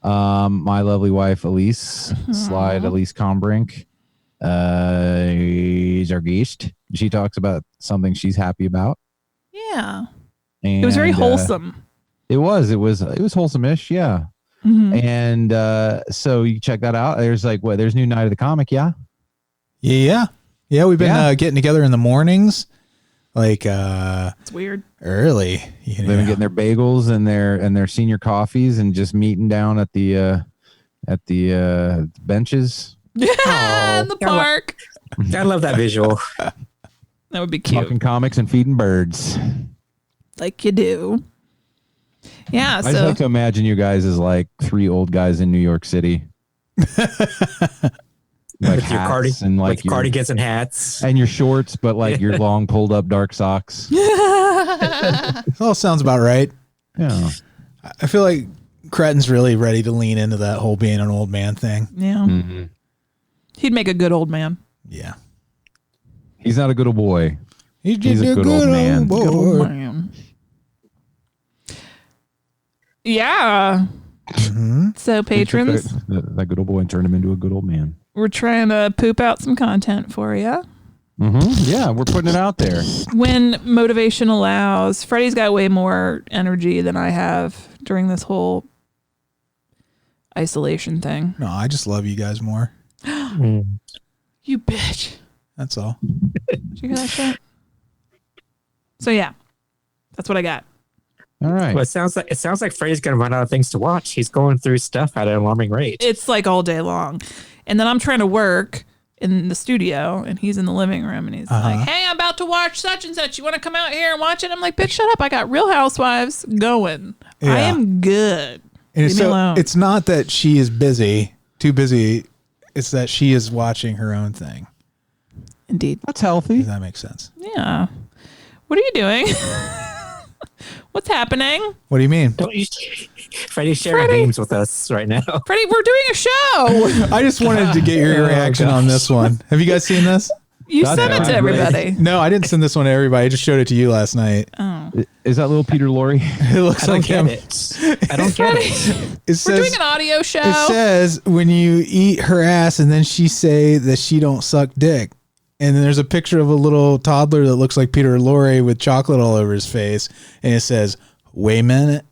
My lovely wife, Alise, slide Alise Kombrinck, is our guest. She talks about something she's happy about. Yeah. And, It was very wholesome. It was wholesome-ish, yeah. Mhm. And so you check that out. There's there's new Night of the Comic, yeah? Yeah. We've been getting together in the mornings, like It's weird. early. You They've been getting their bagels and their senior coffees and just meeting down at the benches. Yeah, in the park. I love that visual. That would be cute. Talking comics and feeding birds. Like you do. Yeah. I just So like to imagine you guys as like three old guys in New York City. Like With your hats and like with cardigans and hats. and your shorts, but like your long pulled up dark socks. It all sounds about right. Yeah. I feel like Cretton's really ready to lean into that whole being an old man thing. Yeah. Mm-hmm. He'd make a good old man. Yeah. He's not a good old boy. He's a good old man. boy. Good old man. Yeah. Mm-hmm. So patrons, that good old boy and turned him into a good old man. we're trying to poop out some content for you. Mm-hmm. Yeah, we're putting it out there. When motivation allows. Freddy's got way more energy than I have during this whole isolation thing. No, I just love you guys more. You bitch. That's all. Did you hear that shit? So yeah, that's what I got. All right. Well, it sounds like Freddy's gonna run out of things to watch. He's going through stuff at an alarming rate. It's like all day long. And then I'm trying to work in the studio and he's in the living room and he's like, hey, I'm about to watch such and such. You want to come out here and watch it? I'm like, bitch, shut up. I got Real Housewives going. Yeah. I am good. And Leave me alone. it's not that she is too busy. It's that she is watching her own thing. Indeed. That's healthy. Does that make sense? Yeah. What are you doing? What's happening? What do you mean? Don't you? Freddy's sharing memes with us right now. Freddie, we're doing a show. I just wanted to get your reaction on this one. Have you guys seen this? You That's sent it to fine. everybody. No, I didn't send this one to everybody. I just showed it to you last night. Oh. Is that little Peter Lorre? It looks I like don't him. get it. I don't get it. It We're says, doing an audio show. it says when you eat her ass and then she say that she don't suck dick. And then there's a picture of a little toddler that looks like Peter Lorre with chocolate all over his face. And it says, wait a minute.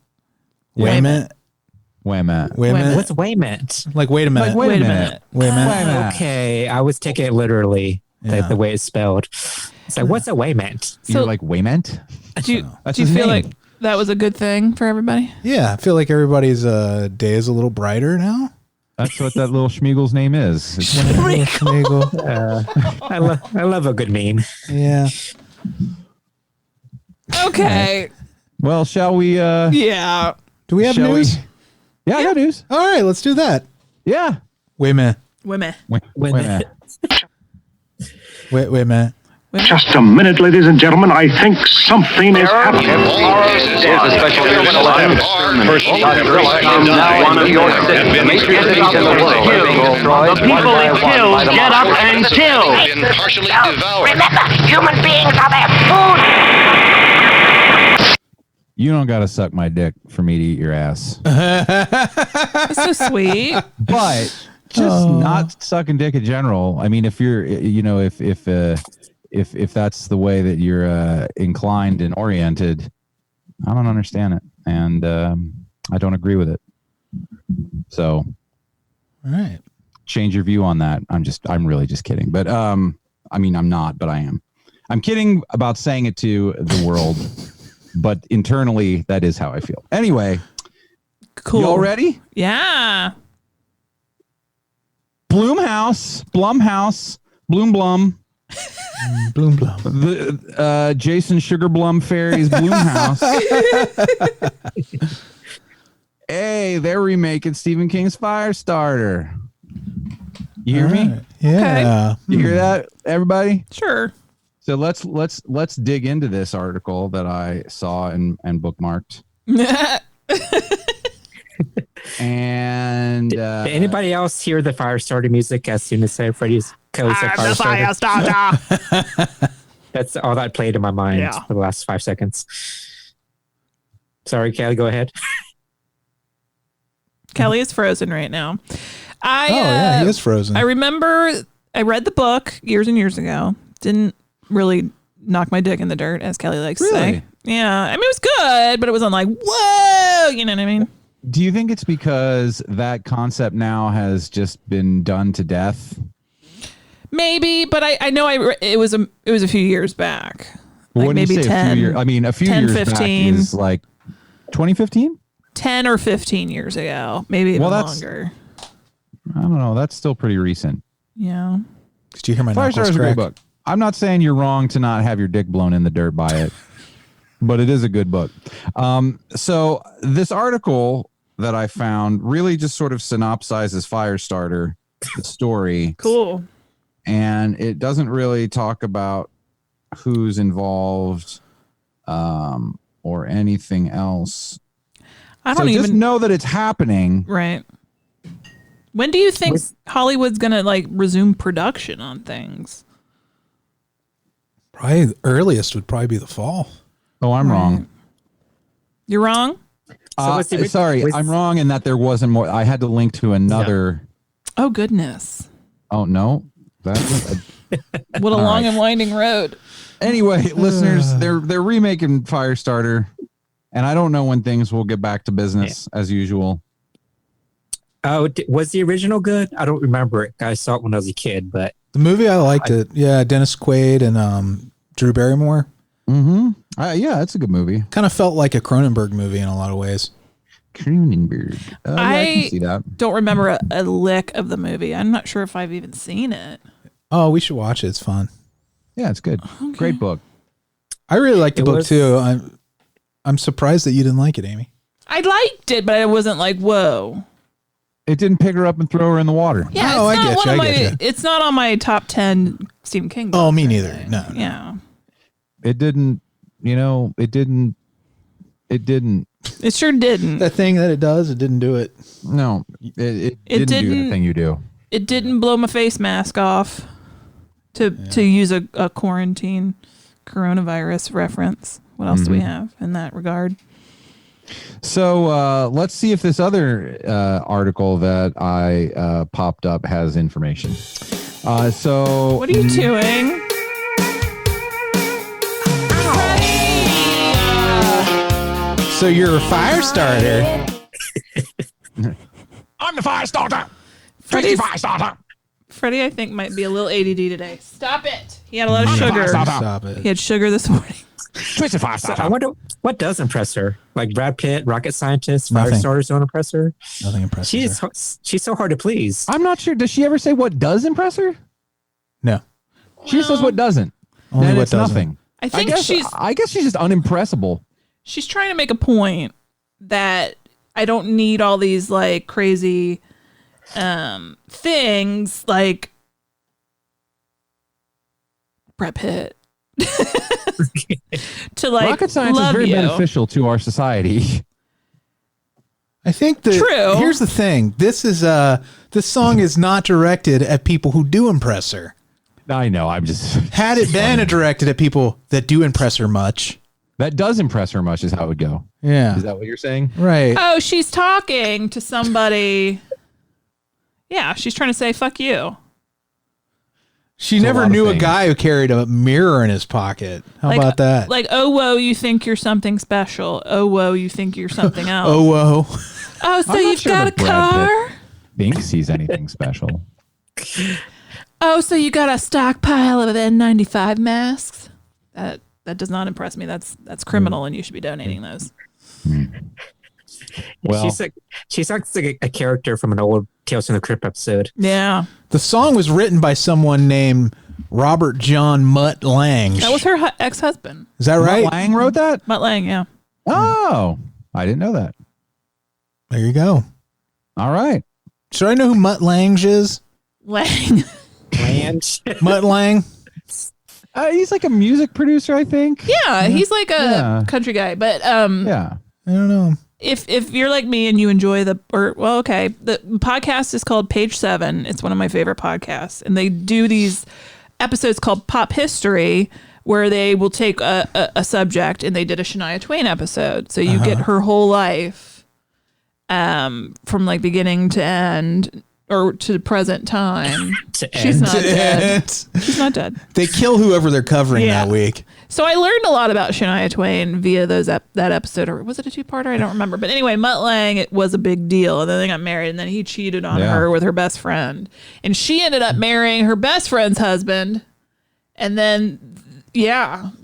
Wait a minute. Wait a minute. Wait a minute. What's way meant? Like, wait a minute. Like, wait a a minute. minute. Wait a minute. Okay, I was taking it literally, Yeah. the way it's spelled. It's like, what's a way meant? You're like Wayment? do you That's do you his feel name. like that was a good thing for everybody? Yeah, I feel like everybody's day is a little brighter now. That's what that little Schmiegel's name is. It's Schmeagle. I love a good meme. Yeah. Okay. well, shall we? Yeah. Do we have Shall news? Yeah, I got news. All right, let's do that. Yeah. Wait a minute. Women. Wait a minute. Wait a minute. Just a minute, ladies and gentlemen. I think something is happening. Here's a special news bulletin. First, now on New York City, the major cities in the world are being destroyed. The people it kills get up and kill. Been partially devoured. Remember, human beings are their food. You don't got to suck my dick for me to eat your ass. That's so sweet. But just not sucking dick in general. I mean, if you're, if that's the way that you're inclined and oriented, I don't understand it, and I don't agree with it. So, All right. change your view on that. I'm really just kidding. But I mean, I'm not, but I am. I'm kidding about saying it to the world, but internally, that is how I feel. Anyway, Cool. you all ready? Yeah. Blumhouse, Blum. Bloom bloom. The Jason Sugarblum Fairies Blumhouse. Hey, they're remaking Stephen King's Firestarter. You hear me? Yeah. You hear that, everybody? Sure. So let's dig into this article that I saw and bookmarked. And Did anybody else hear the Firestarter music as soon as Freddy's Kelly said Firestarter? That's all that played in my mind for the last 5 seconds. Sorry, Kelly, go ahead. Kelly is frozen right now. Yeah, he is frozen. I remember I read the book years and years ago. Didn't really knock my dick in the dirt, as Kelly likes to say. Yeah. I mean, it was good, but it wasn't like, whoa, you know what I mean? Do you think it's because that concept now has just been done to death? Maybe, but I know it was a few years back. Well, Like when maybe you say 10. a few years, I mean, a few 10, years 15. back is like 2015? 10 or 15 years ago, maybe even longer. I don't know. That's still pretty recent. Yeah. Did you hear my Firestarter knuckles is a great crack? book. I'm not saying you're wrong to not have your dick blown in the dirt by it, but it is a good book. So this article that I found really just sort of synopsizes Firestarter, the story. Cool. And it doesn't really talk about who's involved or anything else. I don't just even know that it's happening. Right. When do you think Hollywood's gonna like resume production on things? Probably the earliest would probably be the fall. Oh, I'm wrong. You're wrong. Sorry, I'm wrong in that there wasn't more. I had to link to another. Oh goodness. Oh no, that. What a long and winding road. Anyway, listeners, they're remaking Firestarter, and I don't know when things will get back to business as usual. Oh, was the original good? I don't remember it. I saw it when I was a kid, but the movie I liked it. Yeah, Dennis Quaid and Drew Barrymore. Mm-hmm. Yeah, it's a good movie. Kind of felt like a Cronenberg movie in a lot of ways. Cronenberg. I can see that. Don't remember a lick of the movie. I'm not sure if I've even seen it. Oh, we should watch it. It's fun. Yeah, it's good. Okay. Great book. I really liked the book too. I'm surprised that you didn't like it, Amy. I liked it, but I wasn't like, whoa. It didn't pick her up and throw her in the water. Yeah, I get you. It's not on my top 10 Stephen King books. Oh, me neither. No. Yeah. It didn't, it didn't. It sure didn't. That thing that it does, it didn't do it. No, it didn't do the thing you do. It didn't blow my face mask off to use a quarantine coronavirus reference. What else do we have in that regard? So let's see if this other article that I popped up has information. So what are you doing? So you're a fire starter. I'm the fire starter. Freddie, I think, might be a little ADD today. Stop it. He had a lot of sugar. Stop it. He had sugar this morning. So I wonder what does impress her. Like Brad Pitt, rocket scientist, Nothing. Firestarters don't impress her. Nothing impresses her. She's so hard to please. I'm not sure. Does she ever say what does impress her? No. She just says what doesn't. Only then what it's doesn't. nothing. I think I guess she's just unimpressible. She's trying to make a point that I don't need all these like crazy things like Brad Pitt to like rocket science is very beneficial to our society. I think that True. Here's the thing. This song is not directed at people who do impress her. I know. I'm just had it been directed at people that do impress her much. That does impress her much is how it would go. Yeah. Is that what you're saying? Right. Oh, she's talking to somebody. Yeah, she's trying to say fuck you. She never knew a guy who carried a mirror in his pocket. How about that? Like, oh, whoa, you think you're something special. Oh, whoa, you think you're something else. Oh, whoa. Oh, so you've got a car? Thinks he's anything special. Oh, so you got a stockpile of N95 masks? That does not impress me. That's criminal, and you should be donating those. Well, she's like a character from an old Tales from the Crypt episode. Yeah. The song was written by someone named Robert John Mutt Lang. That was her ex-husband. Is that right? Mutt Lang wrote that? Mutt Lang, yeah. Oh, I didn't know that. There you go. All right. Should I know who Mutt Lang is? Lang. Mutt Lang? He's like a music producer, I think. Yeah, he's like a country guy. But yeah, I don't know. If you're like me and you enjoy the podcast is called Page 7. It's one of my favorite podcasts, and they do these episodes called Pop History, where they will take a subject, and they did a Shania Twain episode, so you get her whole life, from like beginning to end. Or to the present time. She's not dead. She's not dead. They kill whoever they're covering that week. So I learned a lot about Shania Twain via that episode. Or was it a two-parter? I don't remember. But anyway, Mutt Lang, it was a big deal. And then they got married. And then he cheated on her with her best friend. And she ended up marrying her best friend's husband. And then,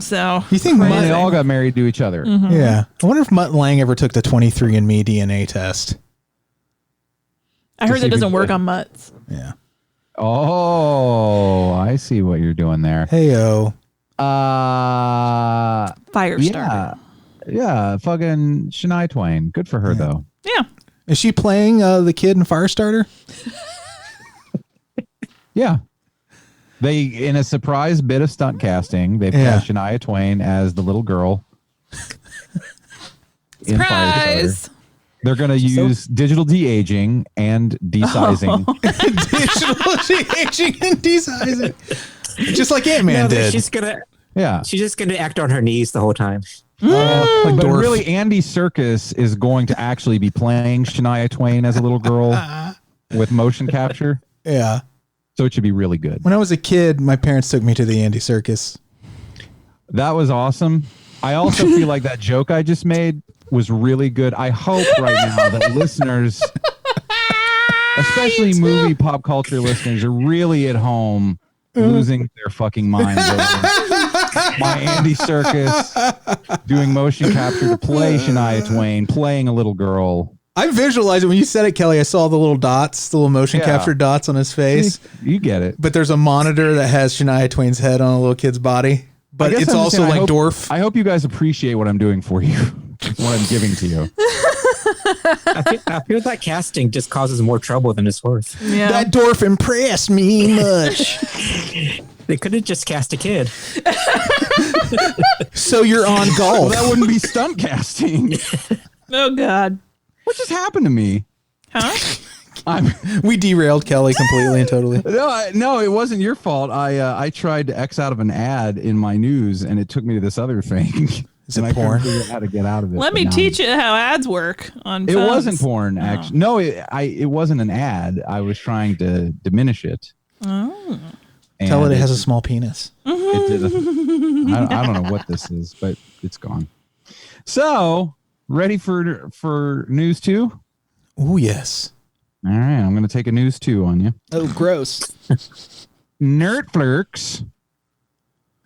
so. You think they all got married to each other? Mm-hmm. Yeah. I wonder if Mutt Lang ever took the 23andMe DNA test. I heard that doesn't work on mutts. Yeah. Oh, I see what you're doing there. Hey-o. Firestarter. Yeah, fucking Shania Twain. Good for her, though. Yeah. Is she playing the kid in Firestarter? Yeah. They, in a surprise bit of stunt casting, they cast Shania Twain as the little girl in Firestarter. They're going to use digital de-aging and desizing. Digital de-aging and desizing. Just like Ant-Man did. She's just gonna act on her knees the whole time. But really, Andy Serkis is going to actually be playing Shania Twain as a little girl with motion capture. Yeah. So it should be really good. When I was a kid, my parents took me to the Andy Serkis. That was awesome. I also feel like that joke I just made was really good. I hope right now that listeners, especially movie pop culture listeners, are really at home losing their fucking minds over my Andy Serkis doing motion capture to play Shania Twain, playing a little girl. I visualized it when you said it, Kelley. I saw the little dots, the little motion capture dots on his face. You get it. But there's a monitor that has Shania Twain's head on a little kid's body. But it's also like dwarf. I hope you guys appreciate what I'm doing for you, what I'm giving to you. I feel that casting just causes more trouble than it's worth. Yeah. That dwarf impressed me much. They could have just cast a kid. So you're on golf. Well, that wouldn't be stunt casting. Oh, God. What just happened to me? Huh? We derailed Kelley completely and totally. No, it wasn't your fault. I tried to X out of an ad in my news, and it took me to this other thing. Is it porn? I couldn't figure out how to get out of it. Let me teach you how ads work on phones. It wasn't porn, actually. No, it wasn't an ad. I was trying to diminish it. Oh. Tell it has a small penis. It did. I don't know what this is, but it's gone. So, ready for news 2? Oh, yes. All right, I'm going to take a news 2 on you. Oh, gross. Nerdflix,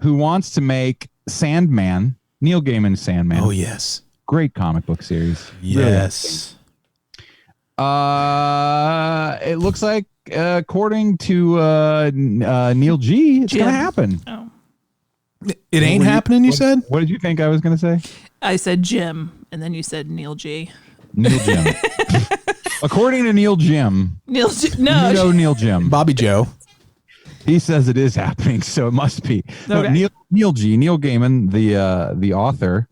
who wants to make Sandman, Neil Gaiman's Sandman. Oh, yes. Great comic book series. Yes. It looks like, according to Neil G, it's going to happen. Oh. It ain't happening, you said? What did you think I was going to say? I said Jim, and then you said Neil G. Neil Jim. According to Neil Jim. Neil G. No. You know Neil Jim. Bobby Joe. He says it is happening, so it must be. Okay. No, Neil Gaiman, the author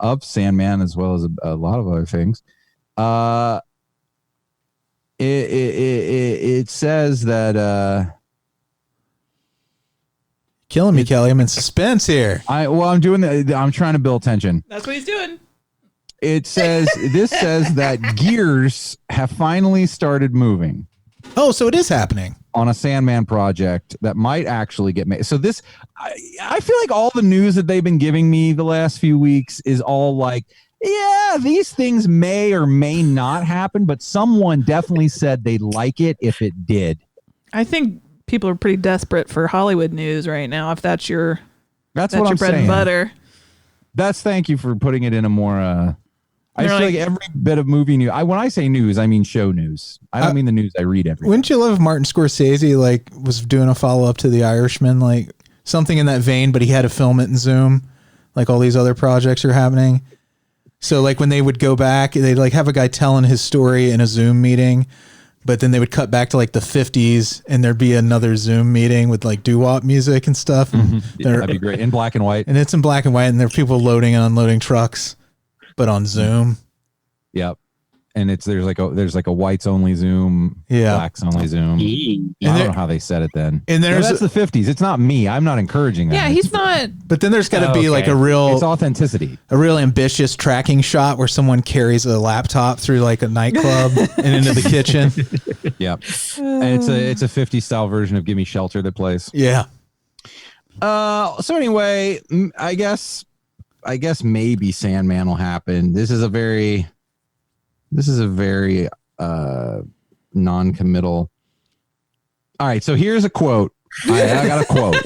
of Sandman, as well as a lot of other things. It says that Killing me, Kelley. I'm in suspense here. I'm trying to build tension. That's what he's doing. This says that gears have finally started moving. Oh, so it is happening on a Sandman project that might actually get made. So I feel like all the news that they've been giving me the last few weeks is all like, yeah, these things may or may not happen, but someone definitely said they'd like it if it did. I think people are pretty desperate for Hollywood news right now. If that's your what I'm bread saying. and butter. Thank you for putting it in a more. I feel like every bit of movie news. When I say news, I mean show news. I don't mean the news I read every day. Wouldn't you love if Martin Scorsese was doing a follow up to The Irishman, like something in that vein, but he had to film it in Zoom, like all these other projects are happening. So like when they would go back, they'd like have a guy telling his story in a Zoom meeting, but then they would cut back to like the 50s and there'd be another Zoom meeting with like doo-wop music and stuff. Mm-hmm. Yeah, that'd be great. In black and white. And it's in black and white and there are people loading and unloading trucks, but on Zoom. Yep. And there's like a whites only Zoom, blacks only Zoom. I don't know how they said it then. And that's the 50s. It's not me. I'm not encouraging that. Yeah, he's not. But then there's got to be like it's authenticity, a real ambitious tracking shot where someone carries a laptop through like a nightclub and into the kitchen. Yep. And it's a 50s style version of Gimme Shelter that plays. Yeah. So anyway, I guess maybe Sandman will happen. This is a very non-committal. All right, so here's a quote. I got a quote.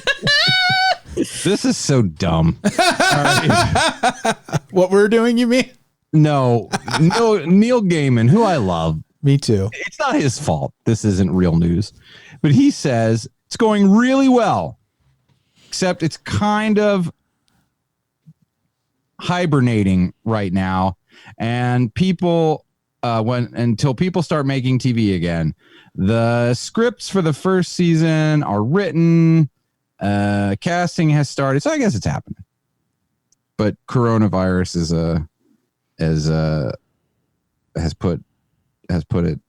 This is so dumb. All right. What we're doing, you mean? No, Neil Gaiman, who I love. Me too. It's not his fault. This isn't real news. But he says it's going really well, except it's kind of hibernating right now. And people, until people start making TV again, the scripts for the first season are written. Casting has started, so I guess it's happening. But coronavirus is has put it.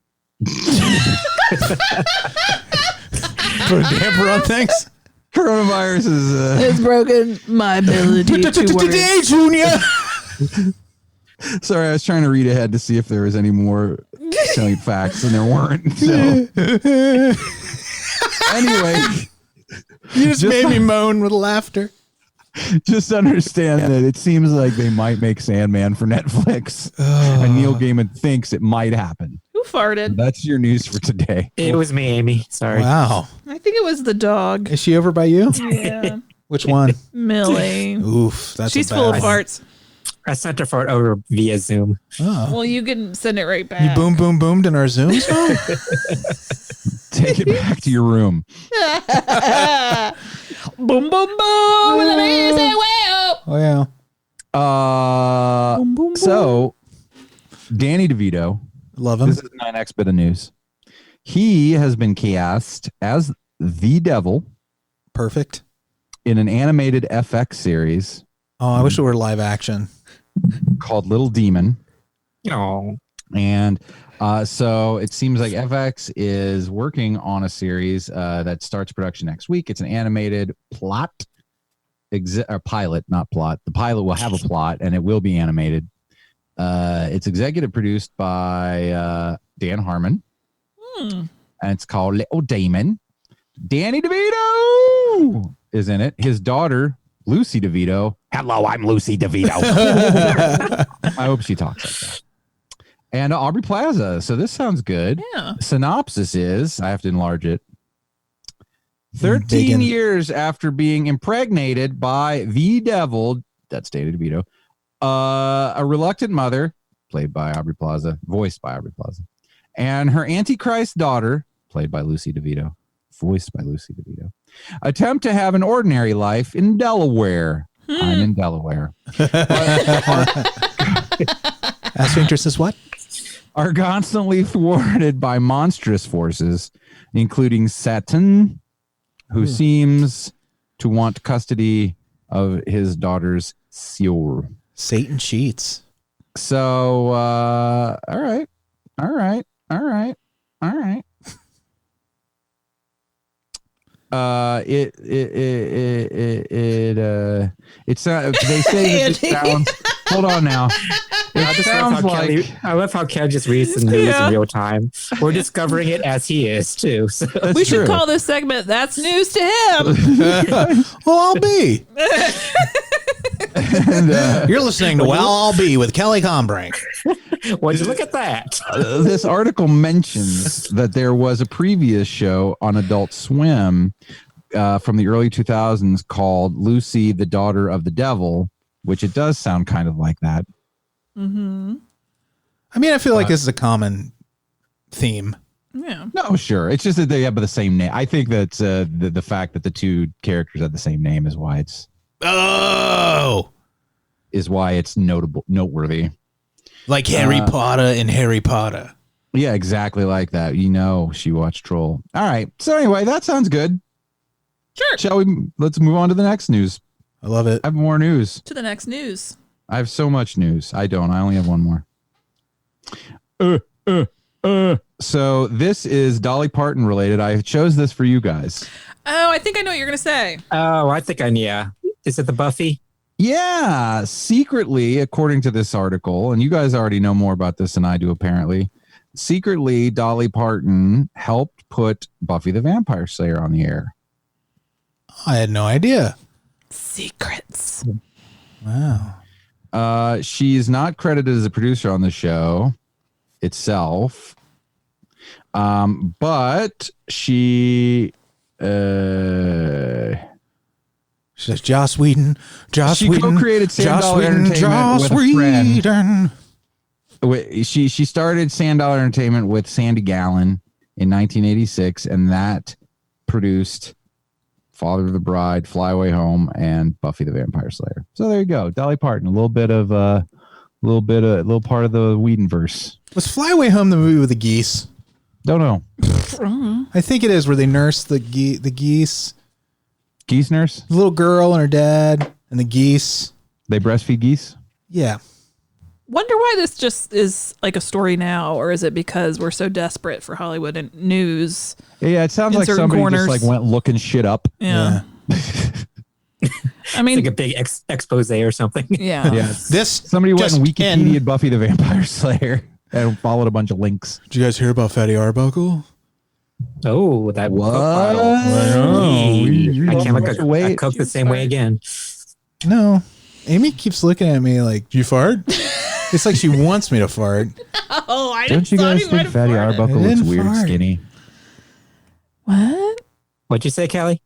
Put a damper on things. Coronavirus is It's broken my ability to work. Today, Junior. Sorry, I was trying to read ahead to see if there was any more salient facts, and there weren't. So anyway, you just made me moan with laughter. Just understand that it seems like they might make Sandman for Netflix, and Neil Gaiman thinks it might happen. Who farted? That's your news for today. It was me, Amy. Sorry. Wow. I think it was the dog. Is she over by you? Yeah. Which one? Millie. Oof. That's She's full of farts. I sent her fart over via Zoom. Oh. Well, you can send it right back. You boom, boom, boomed in our Zoom song? Take it back to your room. Boom, boom, boom. And then I say, well. Oh, yeah. Boom, boom, boom. So, Danny DeVito. Love him. This is my next bit of news. He has been cast as the devil. Perfect. In an animated FX series. Oh, I wish it were live action. Called Little Demon. Oh. And so it seems like FX is working on a series that starts production next week. It's an animated pilot, not plot. The pilot will have a plot, and it will be animated. It's executive produced by Dan Harmon, and it's called Little Demon. Danny DeVito is in it. His daughter, Lucy DeVito. Hello, I'm Lucy DeVito. I hope she talks like that. And Aubrey Plaza. So this sounds good. Yeah. Synopsis is, I have to enlarge it. 13 years after being impregnated by the devil, that's Danny DeVito, a reluctant mother, played by Aubrey Plaza, voiced by Aubrey Plaza, and her Antichrist daughter, played by Lucy DeVito, voiced by Lucy DeVito, attempt to have an ordinary life in Delaware. I'm in Delaware. Asphyncterus is what? Are constantly thwarted by monstrous forces, including Satan, who seems to want custody of his daughter's soul. Satan cheats. So, all right. It's they say that it sounds. Hold on now. It sounds like I love how Ken just reads the news in real time. We're discovering it as he is too. So. We should call this segment "That's News to Him." Well, I'll be. And, you're listening to Well, I'll Be with Kelley Kombrinck. Would you look at that? This article mentions that there was a previous show on Adult Swim from the early 2000s called Lucy, the Daughter of the Devil, which it does sound kind of like that. Mm-hmm. I mean, I feel like this is a common theme. Yeah. No, sure. It's just that they have the same name. I think that the fact that the two characters have the same name is why it's noteworthy. Like Harry Potter and Harry Potter. Yeah, exactly like that. You know, she watched Troll. All right. So anyway, that sounds good. Sure. Let's move on to the next news. I love it. I have more news. To the next news. I have so much news. I only have one more. So this is Dolly Parton related. I chose this for you guys. Oh, I think I know what you're going to say. Oh, I think yeah. Is it the Buffy? Yeah, secretly, according to this article, and you guys already know more about this than I do, apparently. Secretly, Dolly Parton helped put Buffy the Vampire Slayer on the air. I had no idea. Secrets. Wow. She's not credited as a producer on the show itself, but she says Joss Whedon. She co-created Sand Dollar Entertainment with a friend. She started Sand Dollar Entertainment with Sandy Gallen in 1986, and that produced Father of the Bride, Fly Away Home, and Buffy the Vampire Slayer. So there you go, Dolly Parton, a little part of the Whedonverse. Was Fly Away Home the movie with the geese? Don't know. I think it is, where they nurse the geese. Geese nurse? The little girl and her dad and the geese. They breastfeed geese? Yeah. wonder why this just is like a story now, or is it because we're so desperate for Hollywood and news? Yeah, it sounds like somebody just like went looking shit up. Yeah. I mean, it's like a big expose or something. Yeah. Yeah. Somebody went and Wikipedia Buffy the Vampire Slayer and followed a bunch of links. Did you guys hear about Fatty Arbuckle? Oh, that what? I can't look a cook the same way again. No. Amy keeps looking at me like, "You fart?" It's like she wants me to fart. Oh, I don't you guys think Fatty Arbuckle looks weird and skinny? What? What'd you say, Kelley?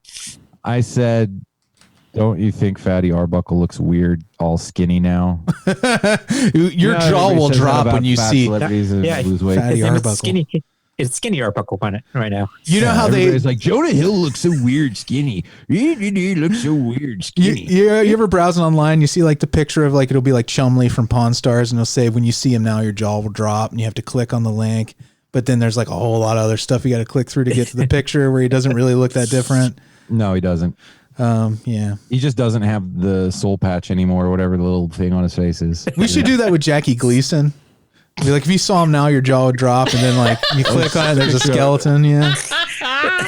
I said, don't you think Fatty Arbuckle looks weird, all skinny now? Your jaw will drop when you see lose weight. Fatty Arbuckle. It's skinny Arbuckle right now. You know how everybody's like, Jonah Hill looks so weird skinny. He looks so weird skinny. You ever browsing online, you see like the picture of like, it'll be like Chumley from Pawn Stars, and it'll say, when you see him now, your jaw will drop, and you have to click on the link. But then there's like a whole lot of other stuff you got to click through to get to the picture where he doesn't really look that different. No, he doesn't. Yeah. He just doesn't have the soul patch anymore, or whatever the little thing on his face is. We should do that with Jackie Gleason. Be like, if you saw him now, your jaw would drop, and then like you click on it, there's a skeleton. Yeah.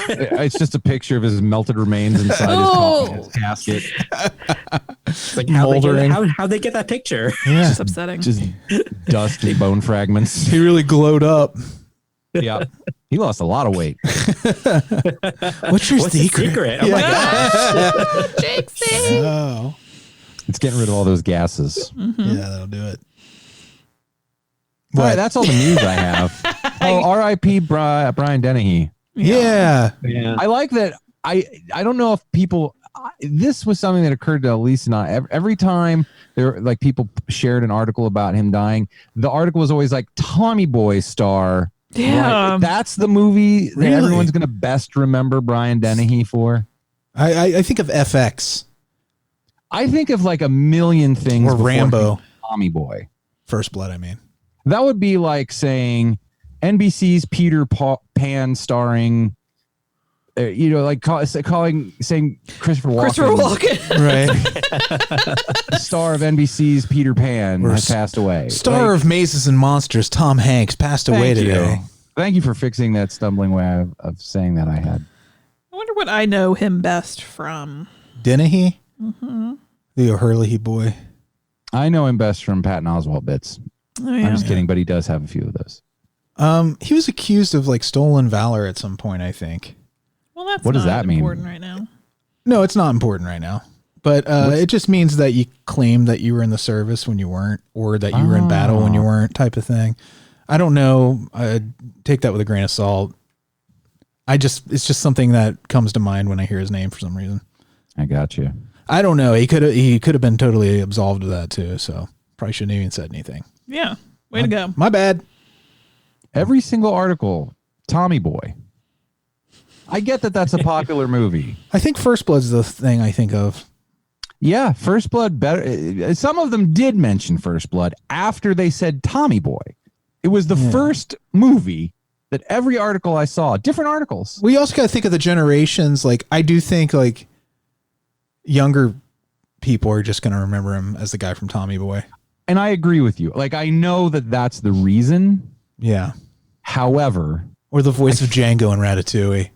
It's just a picture of his melted remains inside his casket. Like how'd they get that picture? Yeah. It's upsetting. Just dust and bone fragments. He really glowed up. Yeah. He lost a lot of weight. What's your secret? Oh my gosh. Jinxie. Oh. It's getting rid of all those gases. Yeah, that'll do it. All right, that's all the news I have. R.I.P. Brian Dennehy. Yeah. Yeah. I like that. I don't know if people. This was something that occurred to Alise and I. Every time there, like, people shared an article about him dying, the article was always like Tommy Boy star. Yeah. Right? That's the movie that Really? everyone's going to best remember Brian Dennehy for. I think of FX I think of like a million things. or Rambo. Tommy Boy. First Blood, I mean. That would be like saying NBC's Peter Pan starring, like saying Christopher Walken. Right. Star of NBC's Peter Pan has passed away. Star of Mazes and Monsters, Tom Hanks, passed away today. Thank you for fixing that stumbling way of saying that I had. I wonder what I know him best from. Dennehy? Mm-hmm. The O'Hurley boy. I know him best from Patton Oswalt bits. Oh, yeah. I'm just kidding, but he does have a few of those. He was accused of like stolen valor at some point, I think. Well, that's What does not that mean? important right now. No, it's not important right now. But it just means that you claimed that you were in the service when you weren't, or that you were in battle when you weren't, type of thing. I don't know. Take that with a grain of salt. It's just something that comes to mind when I hear his name for some reason. I got you. I don't know. He could have been totally absolved of that too. So probably shouldn't have even said anything. Yeah. Way to go. My bad. Every single article, Tommy Boy. I get that that's a popular movie. I think First Blood's the thing I think of. Yeah, First Blood better. Some of them did mention First Blood after they said Tommy Boy. It was the first movie that every article I saw, different articles. We also got to think of the generations. Like, I do think like younger people are just going to remember him as the guy from Tommy Boy. And I agree with you. Like, I know that that's the reason. Yeah. However, or the voice of Django in Ratatouille.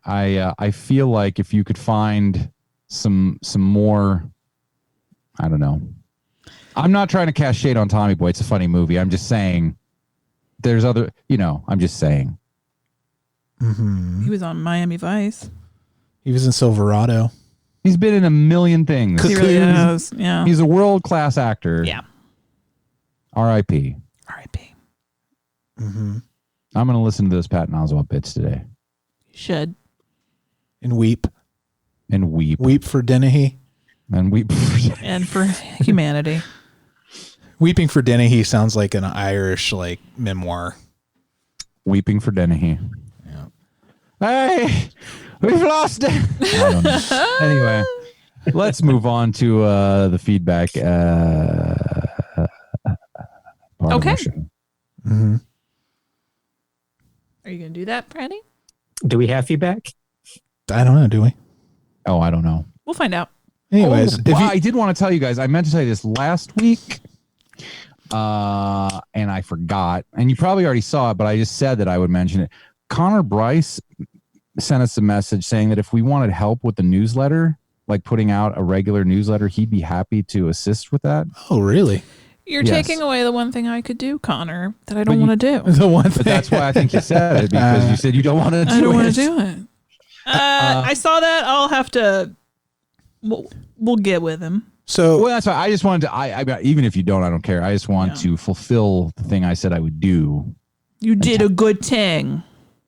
I feel like if you could find some more, I don't know. I'm not trying to cast shade on Tommy Boy. It's a funny movie. I'm just saying there's other, I'm just saying. Mm-hmm. He was on Miami Vice. He was in Silverado. He's been in a million things. He really is. Yeah. He's a world-class actor. Yeah. R.I.P. R.I.P. Mm-hmm. I'm going to listen to those Patton Oswalt bits today. You should. And weep. And weep. Weep for Dennehy. And weep for And for humanity. Weeping for Dennehy sounds like an Irish memoir. Weeping for Dennehy. Yeah. Hey, we've lost it. I don't know. Anyway, let's move on to the feedback. Part Okay. of the show. Mm-hmm. Are you going to do that, Freddy? Do we have feedback? I don't know. Do we? Oh, I don't know. We'll find out. Anyways, I did want to tell you guys. I meant to tell you this last week. and I forgot, and you probably already saw it, but I just said that I would mention it. Connor Bryce sent us a message saying that if we wanted help with the newsletter, like putting out a regular newsletter, he'd be happy to assist with that. Oh, really? You're taking away the one thing I could do, Connor, that I don't want to do. The one thing. But that's why I think you said it, because you said you don't want to do it. I don't want to do it. I saw that. I'll have to. We'll get with him. So, well, that's why I just wanted to. I even if you don't, I don't care. I just want to fulfill the thing I said I would do. You did a good thing.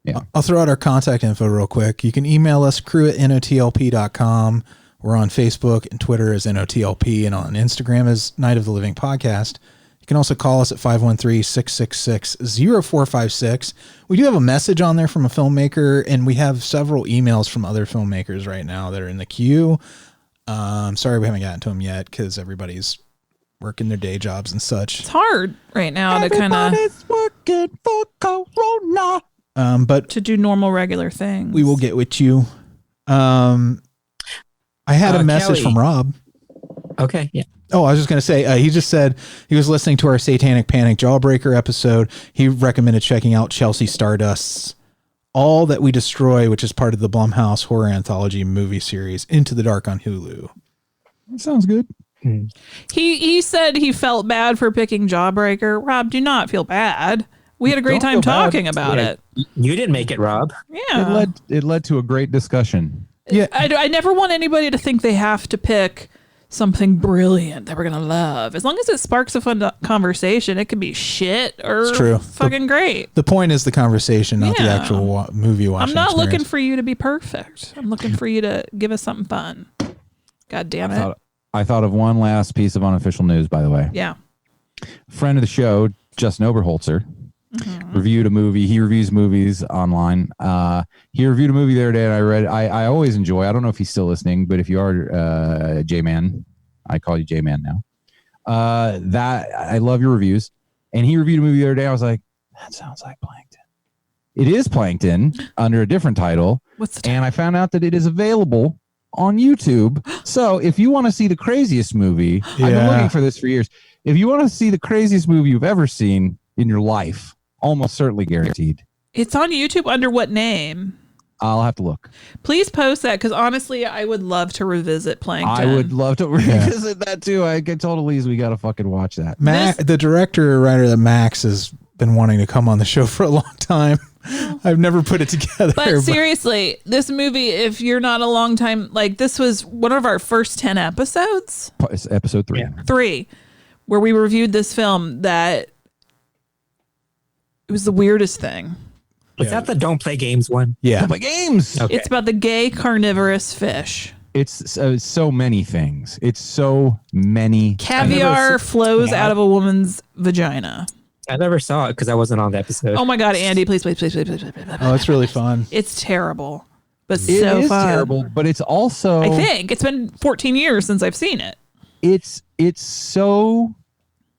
Yeah. I'll throw out our contact info real quick. You can email us crew@notlp.com. We're on Facebook and Twitter as NOTLP and on Instagram as Night of the Living Podcast. You can also call us at 513-666-0456. We do have a message on there from a filmmaker, and we have several emails from other filmmakers right now that are in the queue. Sorry we haven't gotten to them yet because everybody's working their day jobs and such. It's hard right now to kind of working for Corona. But to do normal, regular things. We will get with you. I had a message from Rob. Okay, yeah. Oh, I was just going to say, he just said he was listening to our Satanic Panic Jawbreaker episode. He recommended checking out Chelsea Stardust's All That We Destroy, which is part of the Blumhouse horror anthology movie series Into the Dark on Hulu. That sounds good. He said he felt bad for picking Jawbreaker. Rob, do not feel bad. We had a great time talking about it. You didn't make it, Rob. Yeah. It led to a great discussion. Yeah. I never want anybody to think they have to pick something brilliant that we're going to love. As long as it sparks a fun conversation, it can be shit or fucking great. The point is the conversation, not the actual movie watching. I'm not experience. looking for you to be perfect. I'm looking for you to give us something fun. God damn it. I thought of one last piece of unofficial news, by the way. Yeah. Friend of the show, Justin Oberholzer, reviewed a movie. He reviews movies online. He reviewed a movie the other day, and I always enjoy. I don't know if he's still listening, but if you are J-Man, I call you J-Man now. That I love your reviews. And he reviewed a movie the other day. I was like, that sounds like Plankton. It is Plankton under a different title. What's the title? And I found out that it is available on YouTube. So if you want to see the craziest movie, I've been looking for this for years. If you want to see the craziest movie you've ever seen in your life, almost certainly guaranteed. It's on YouTube under what name? I'll have to look. Please post that, because honestly, I would love to revisit Plankton. I would love to revisit that too. I told Alise we got to fucking watch that. The director or writer that Max has been wanting to come on the show for a long time. I've never put it together. But seriously, this movie, if you're not a long time, like this was one of our first 10 episodes. It's episode 3. 3, where we reviewed this film that it was the weirdest thing. Was that the Don't Play Games one? Yeah. Don't play games. Okay. It's about the gay carnivorous fish. It's so many things. It's so many. Caviar flows out of a woman's vagina. I never saw it because I wasn't on the episode. Oh my God, Andy, please. Oh, it's really fun. It's terrible, but It so is fun. terrible, but it's also. I think it's been 14 years since I've seen it. It's so.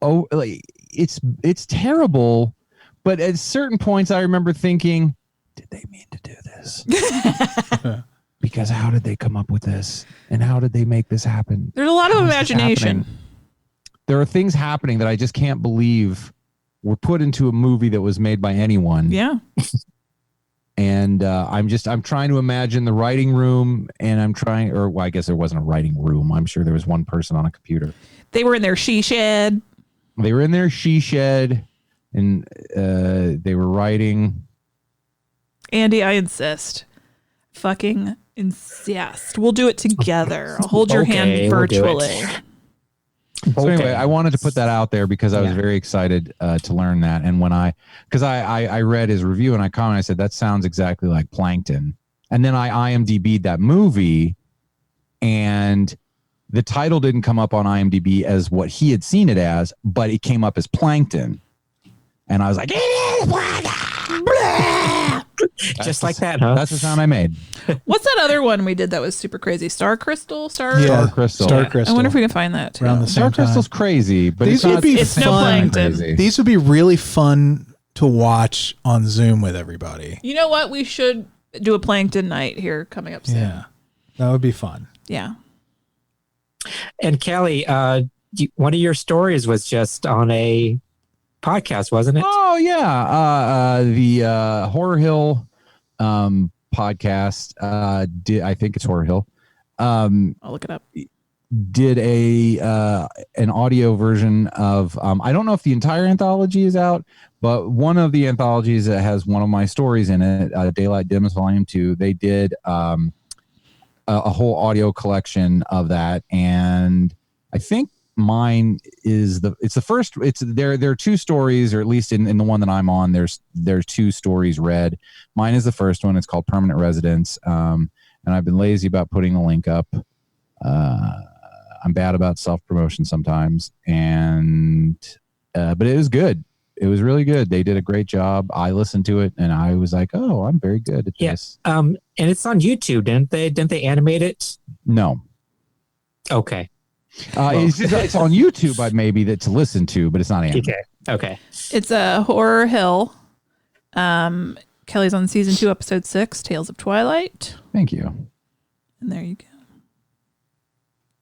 Oh, like it's terrible, but at certain points I remember thinking, did they mean to do this? Because how did they come up with this, and how did they make this happen? There's a lot of How is this imagination. happening? There are things happening that I just can't believe were put into a movie that was made by anyone. Yeah. And I'm trying to imagine the writing room, and I guess there wasn't a writing room. I'm sure there was one person on a computer. They were in their she shed. They were in their she shed, and they were writing. Andy, I insist. Fucking insist. We'll do it together. I'll hold your hand we'll do virtually. it. So anyway, I wanted to put that out there because I was very excited to learn that. And when I read his review and I commented, I said, that sounds exactly like Plankton. And then I IMDb'd that movie, and the title didn't come up on IMDb as what he had seen it as, but it came up as Plankton. And I was like, just like that, huh? That's the sound I made. What's that other one we did that was super crazy? Star Crystal? Star Crystal. Star Crystal. I wonder if we can find that too. Around the Star same Crystal's time. crazy, but These it's would be it's no fun. Plankton. crazy. These would be really fun to watch on Zoom with everybody. You know what? We should do a Plankton night here coming up soon. Yeah, that would be fun. Yeah. And Kelley, one of your stories was just on a podcast, wasn't it? Oh yeah, the Horror Hill podcast. I think it's Horror Hill. I'll look it up. Did an audio version of I don't know if the entire anthology is out, but one of the anthologies that has one of my stories in it, Daylight Dims Volume 2, they did a whole audio collection of that, and I think mine is the first. There are two stories, or at least in the one that I'm on, there's two stories read. Mine is the first one. It's called Permanent Residence, and I've been lazy about putting the link up. I'm bad about self-promotion sometimes, but it was good. It was really good. They did a great job. I listened to it and I was like, oh, I'm very good at this. And it's on YouTube, didn't they animate it? No. Okay. It's on YouTube, maybe, to listen to, but it's not animated. Okay. It's a Horror Hill. Kelley's on season 2, episode 6, Tales of Twilight. Thank you. And there you go.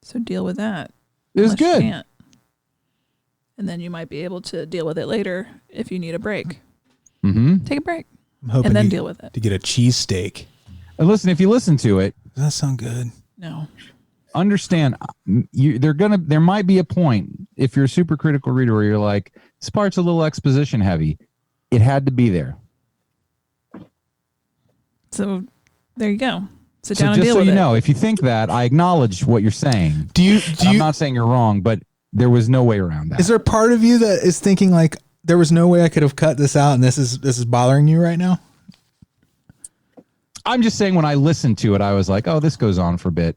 So deal with that. It was good. And then you might be able to deal with it later if you need a break. Mm-hmm. Take a break. I'm hoping and then deal with it. To get a cheesesteak. And listen, if you listen to it, does that sound good? No. Understand, there might be a point, if you're a super critical reader, where you're like, this part's a little exposition heavy. It had to be there. So there you go. Sit down and just deal so with you it. know, if you think that, I acknowledge what you're saying. I'm not saying you're wrong, but there was no way around that. Is there a part of you that is thinking like there was no way I could have cut this out, and this is bothering you right now? I'm just saying, when I listened to it, I was like, oh, this goes on for a bit.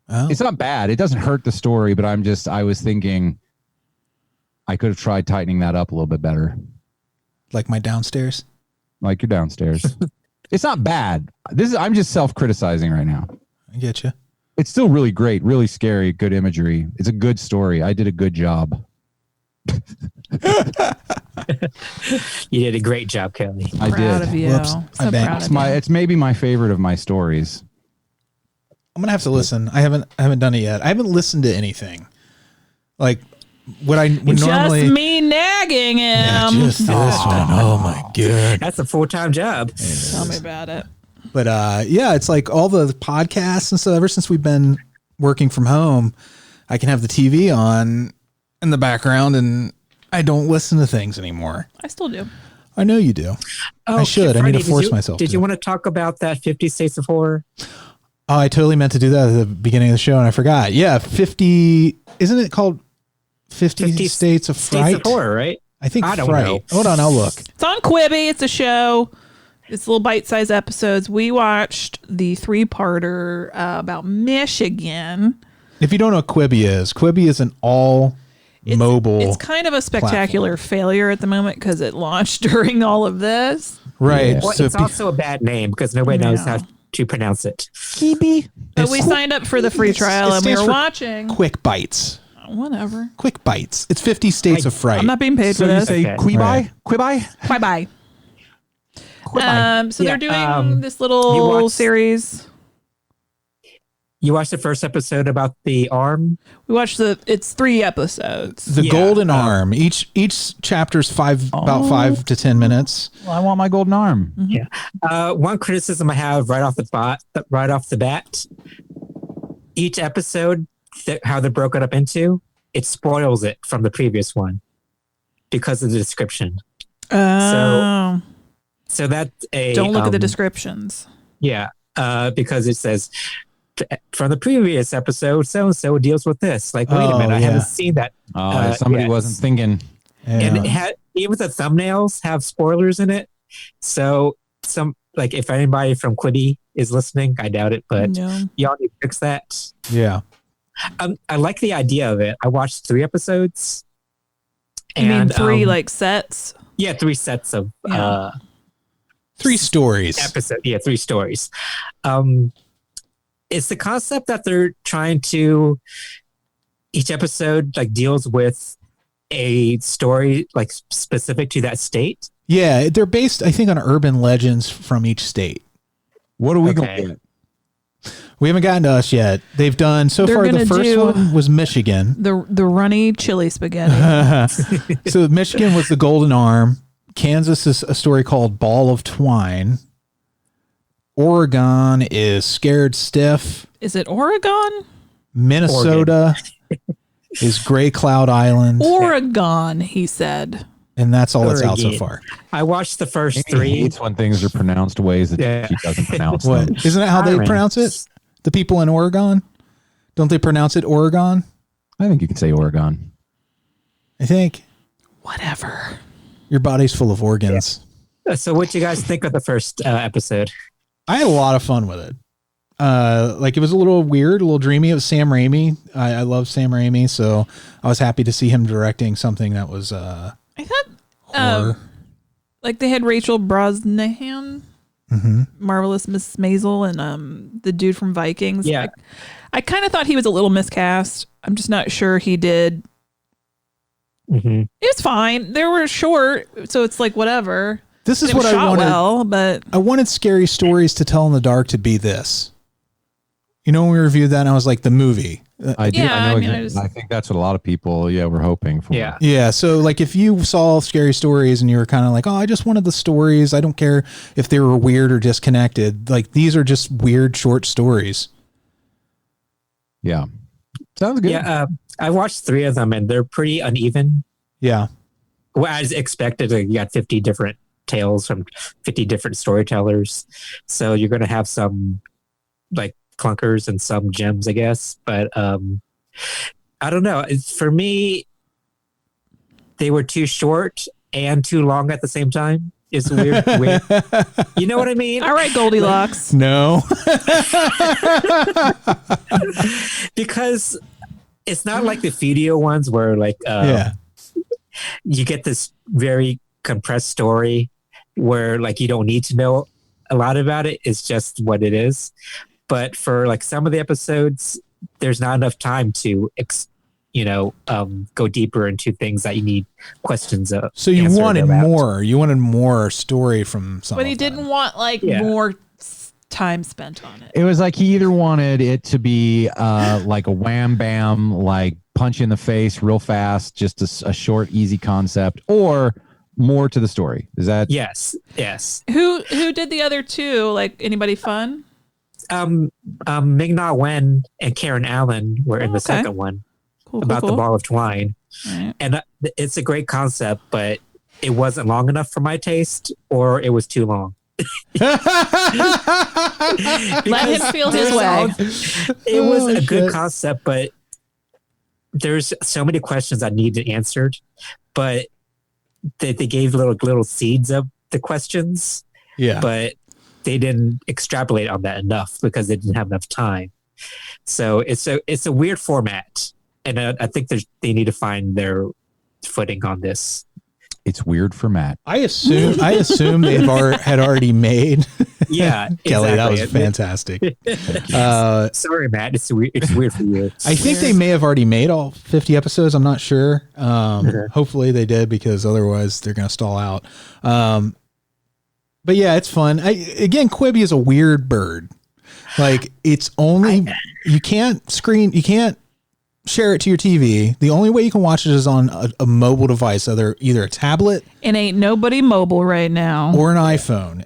Oh. It's not bad. It doesn't hurt the story, but I was thinking I could have tried tightening that up a little bit better. Like my downstairs? Like your downstairs. It's not bad. I'm just self-criticizing right now. I get you. It's still really great, really scary, good imagery. It's a good story. I did a good job. You did a great job, Kelley. I proud did. Of you. Whoops. So I bet. proud of you. It's maybe my favorite of my stories. I'm gonna have to listen. I haven't done it yet. I haven't listened to anything. Like what I would normally. Just me nagging him. Yeah, just this one. Oh my god. That's a full-time job. Tell me about it. But yeah, it's like all the podcasts and stuff. Ever since we've been working from home, I can have the TV on in the background, and I don't listen to things anymore. I still do. I know you do. Oh, I should. Freddy, I need to force myself. Did you want to talk about that 50 States of Horror? Oh, I totally meant to do that at the beginning of the show, and I forgot. Yeah, 50. Isn't it called 50 States of Fright? States of Horror, right? I think I don't Fright. know. Hold on, I'll look. It's on Quibi. It's a show. It's little bite-sized episodes. We watched the 3-parter about Michigan. If you don't know what Quibi is an all-mobile. It's kind of a spectacular failure at the moment because it launched during all of this. Right. Well, So it's also a bad name because nobody knows how to pronounce it. But we signed up for the free trial and we were watching. Quick Bites. Whatever. Quick Bites. It's 50 States of Fright. I'm not being paid So for you this. say Quibi? Right. Quibi? Bye-bye. So they're doing this you little watched- series. You watched the first episode about the arm? We watched it's 3 episodes. The Golden Arm. Each chapter's about 5 to 10 minutes. Well, I want my golden arm. Mm-hmm. Yeah. One criticism I have right off the bat, each episode, how they're broken up into, it spoils it from the previous one because of the description. Oh. So that's a Don't look at the descriptions. Yeah, because it says from the previous episode, so and so deals with this. Like, wait a minute, I haven't seen that. Somebody wasn't thinking. Yeah. And even the thumbnails have spoilers in it. So if anybody from Quibi is listening, I doubt it, but No. y'all need to fix that. Yeah. I like the idea of it. I watched 3 episodes. You mean 3 sets? Yeah, 3 sets of 3 stories. episode. Yeah, 3 stories. It's the concept that they're trying to. Each episode deals with a story specific to that state. Yeah, they're based, I think, on urban legends from each state. What are we going to get? We haven't gotten to us yet. They've done so They're far. The gonna first do one was Michigan. The runny chili spaghetti. So Michigan was the Golden Arm. Kansas is a story called Ball of Twine. Oregon is Scared Stiff. Is it Oregon? Minnesota is Gray Cloud Island. Oregon, he said. And that's all that's out so far. I watched the first Amy three. hates when things are pronounced ways that she doesn't pronounce them. What? Isn't that how they pronounce it? The people in Oregon? Don't they pronounce it Oregon? I think you can say Oregon. I think. Whatever. Your body's full of organs. Yeah. So what you guys think of the first episode? I had a lot of fun with it. Like it was a little weird, a little dreamy. It was Sam Raimi. I love Sam Raimi, so I was happy to see him directing something that was I thought horror. like they had Rachel Brosnahan, Marvelous Miss Maisel, and the dude from Vikings. Yeah. I kind of thought he was a little miscast. I'm just not sure he did. Mm-hmm. It was fine. They were short, so it's like whatever. This is It what was I shot wanted. well, but I wanted Scary Stories to Tell in the Dark to be this. You know, when we reviewed that, and I was like, the movie. I do. Yeah, I know. I mean, I think that's what a lot of people, were hoping for. Yeah. Yeah. So, like, if you saw Scary Stories and you were kind of like, oh, I just wanted the stories. I don't care if they were weird or disconnected. Like, these are just weird, short stories. Yeah. Sounds good. Yeah. I watched 3 of them and they're pretty uneven. Yeah. Well, as expected, you got 50 different tales from 50 different storytellers. So you're going to have some like clunkers and some gems, I guess. But I don't know. For me, they were too short and too long at the same time. It's weird. You know what I mean? all right, Goldilocks. No. Because it's not like the video ones where like you get this very compressed story where like you don't need to know a lot about it. It's just what it is. But for like some of the episodes, there's not enough time to go deeper into things that you need questions of. So you answered wanted about. more. You wanted more story from some. But he of them. didn't want like more time spent on it. It was like he either wanted it to be like a wham bam, like punch in the face real fast, just a short, easy concept, or more to the story. Is that? Yes. Who did the other two? Like anybody fun? Ming-Na Wen and Karen Allen were in the second one about the ball of twine. Right. And it's a great concept, but it wasn't long enough for my taste, or it was too long. Let him feel his way. It was a good concept, but there's so many questions that needed answered. But they gave little seeds of the questions. Yeah. But they didn't extrapolate on that enough because they didn't have enough time. So it's a weird format, and I think they need to find their footing on this. It's weird for Matt. I assume they had already made. Yeah, Kelly, exactly. that was fantastic. Sorry, Matt. It's weird for you. I think they may have already made all 50 episodes. I'm not sure. Hopefully they did, because otherwise they're going to stall out. But yeah, it's fun. Again, Quibi is a weird bird. Like, it's only you can't share it to your TV. The only way you can watch it is on a mobile device, either a tablet, And ain't nobody mobile right now. or an iPhone.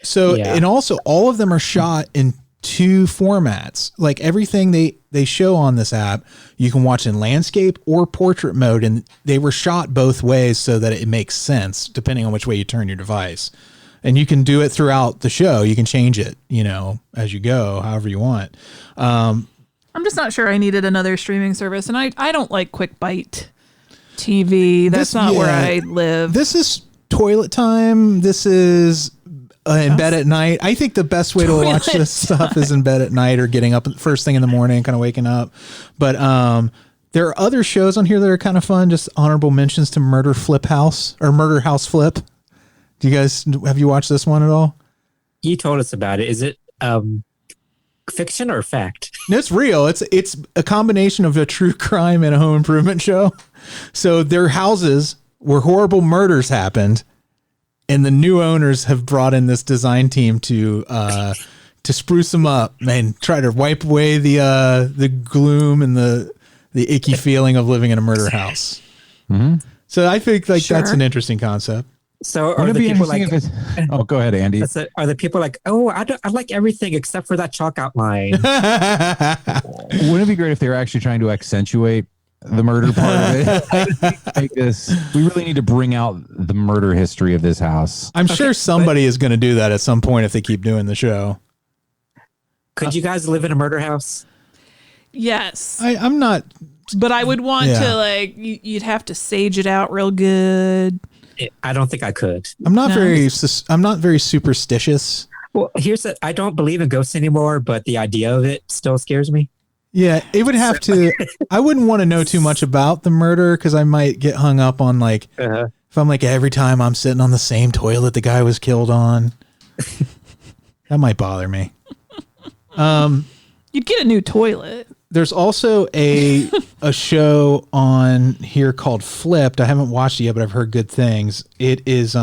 So, and also all of them are shot in 2 formats. Like, everything they show on this app, you can watch in landscape or portrait mode, and they were shot both ways so that it makes sense depending on which way you turn your device. And you can do it throughout the show. You can change it, as you go, however you want. I'm just not sure I needed another streaming service, and I don't like quick bite TV. That's not where I live. This is toilet time. This is in bed at night. I think the best way to watch this stuff is in bed at night or getting up first thing in the morning, kind of waking up. But there are other shows on here that are kind of fun. Just honorable mentions to Murder House Flip. Have you watched this one at all? You told us about it. Is it fiction or fact? No, it's real. It's a combination of a true crime and a home improvement show. So their houses where horrible murders happened, and the new owners have brought in this design team to to spruce them up and try to wipe away the gloom and the icky feeling of living in a murder house. Mm-hmm. So I think that's an interesting concept. So are the people like? Oh, go ahead, Andy. Are the people like? Oh, I like everything except for that chalk outline. Wouldn't it be great if they were actually trying to accentuate the murder part of it? We really need to bring out the murder history of this house. I'm sure somebody is going to do that at some point if they keep doing the show. Could you guys live in a murder house? Yes. I'm not. But I would want to you'd have to sage it out real good. I don't think I could. I'm not very superstitious. Well, I don't believe in ghosts anymore, but the idea of it still scares me. Yeah, it would have to. I wouldn't want to know too much about the murder because I might get hung up on if I'm like every time I'm sitting on the same toilet the guy was killed on. That might bother me. You'd get a new toilet. There's also a show on here called Flipped. I haven't watched it yet, but I've heard good things. It is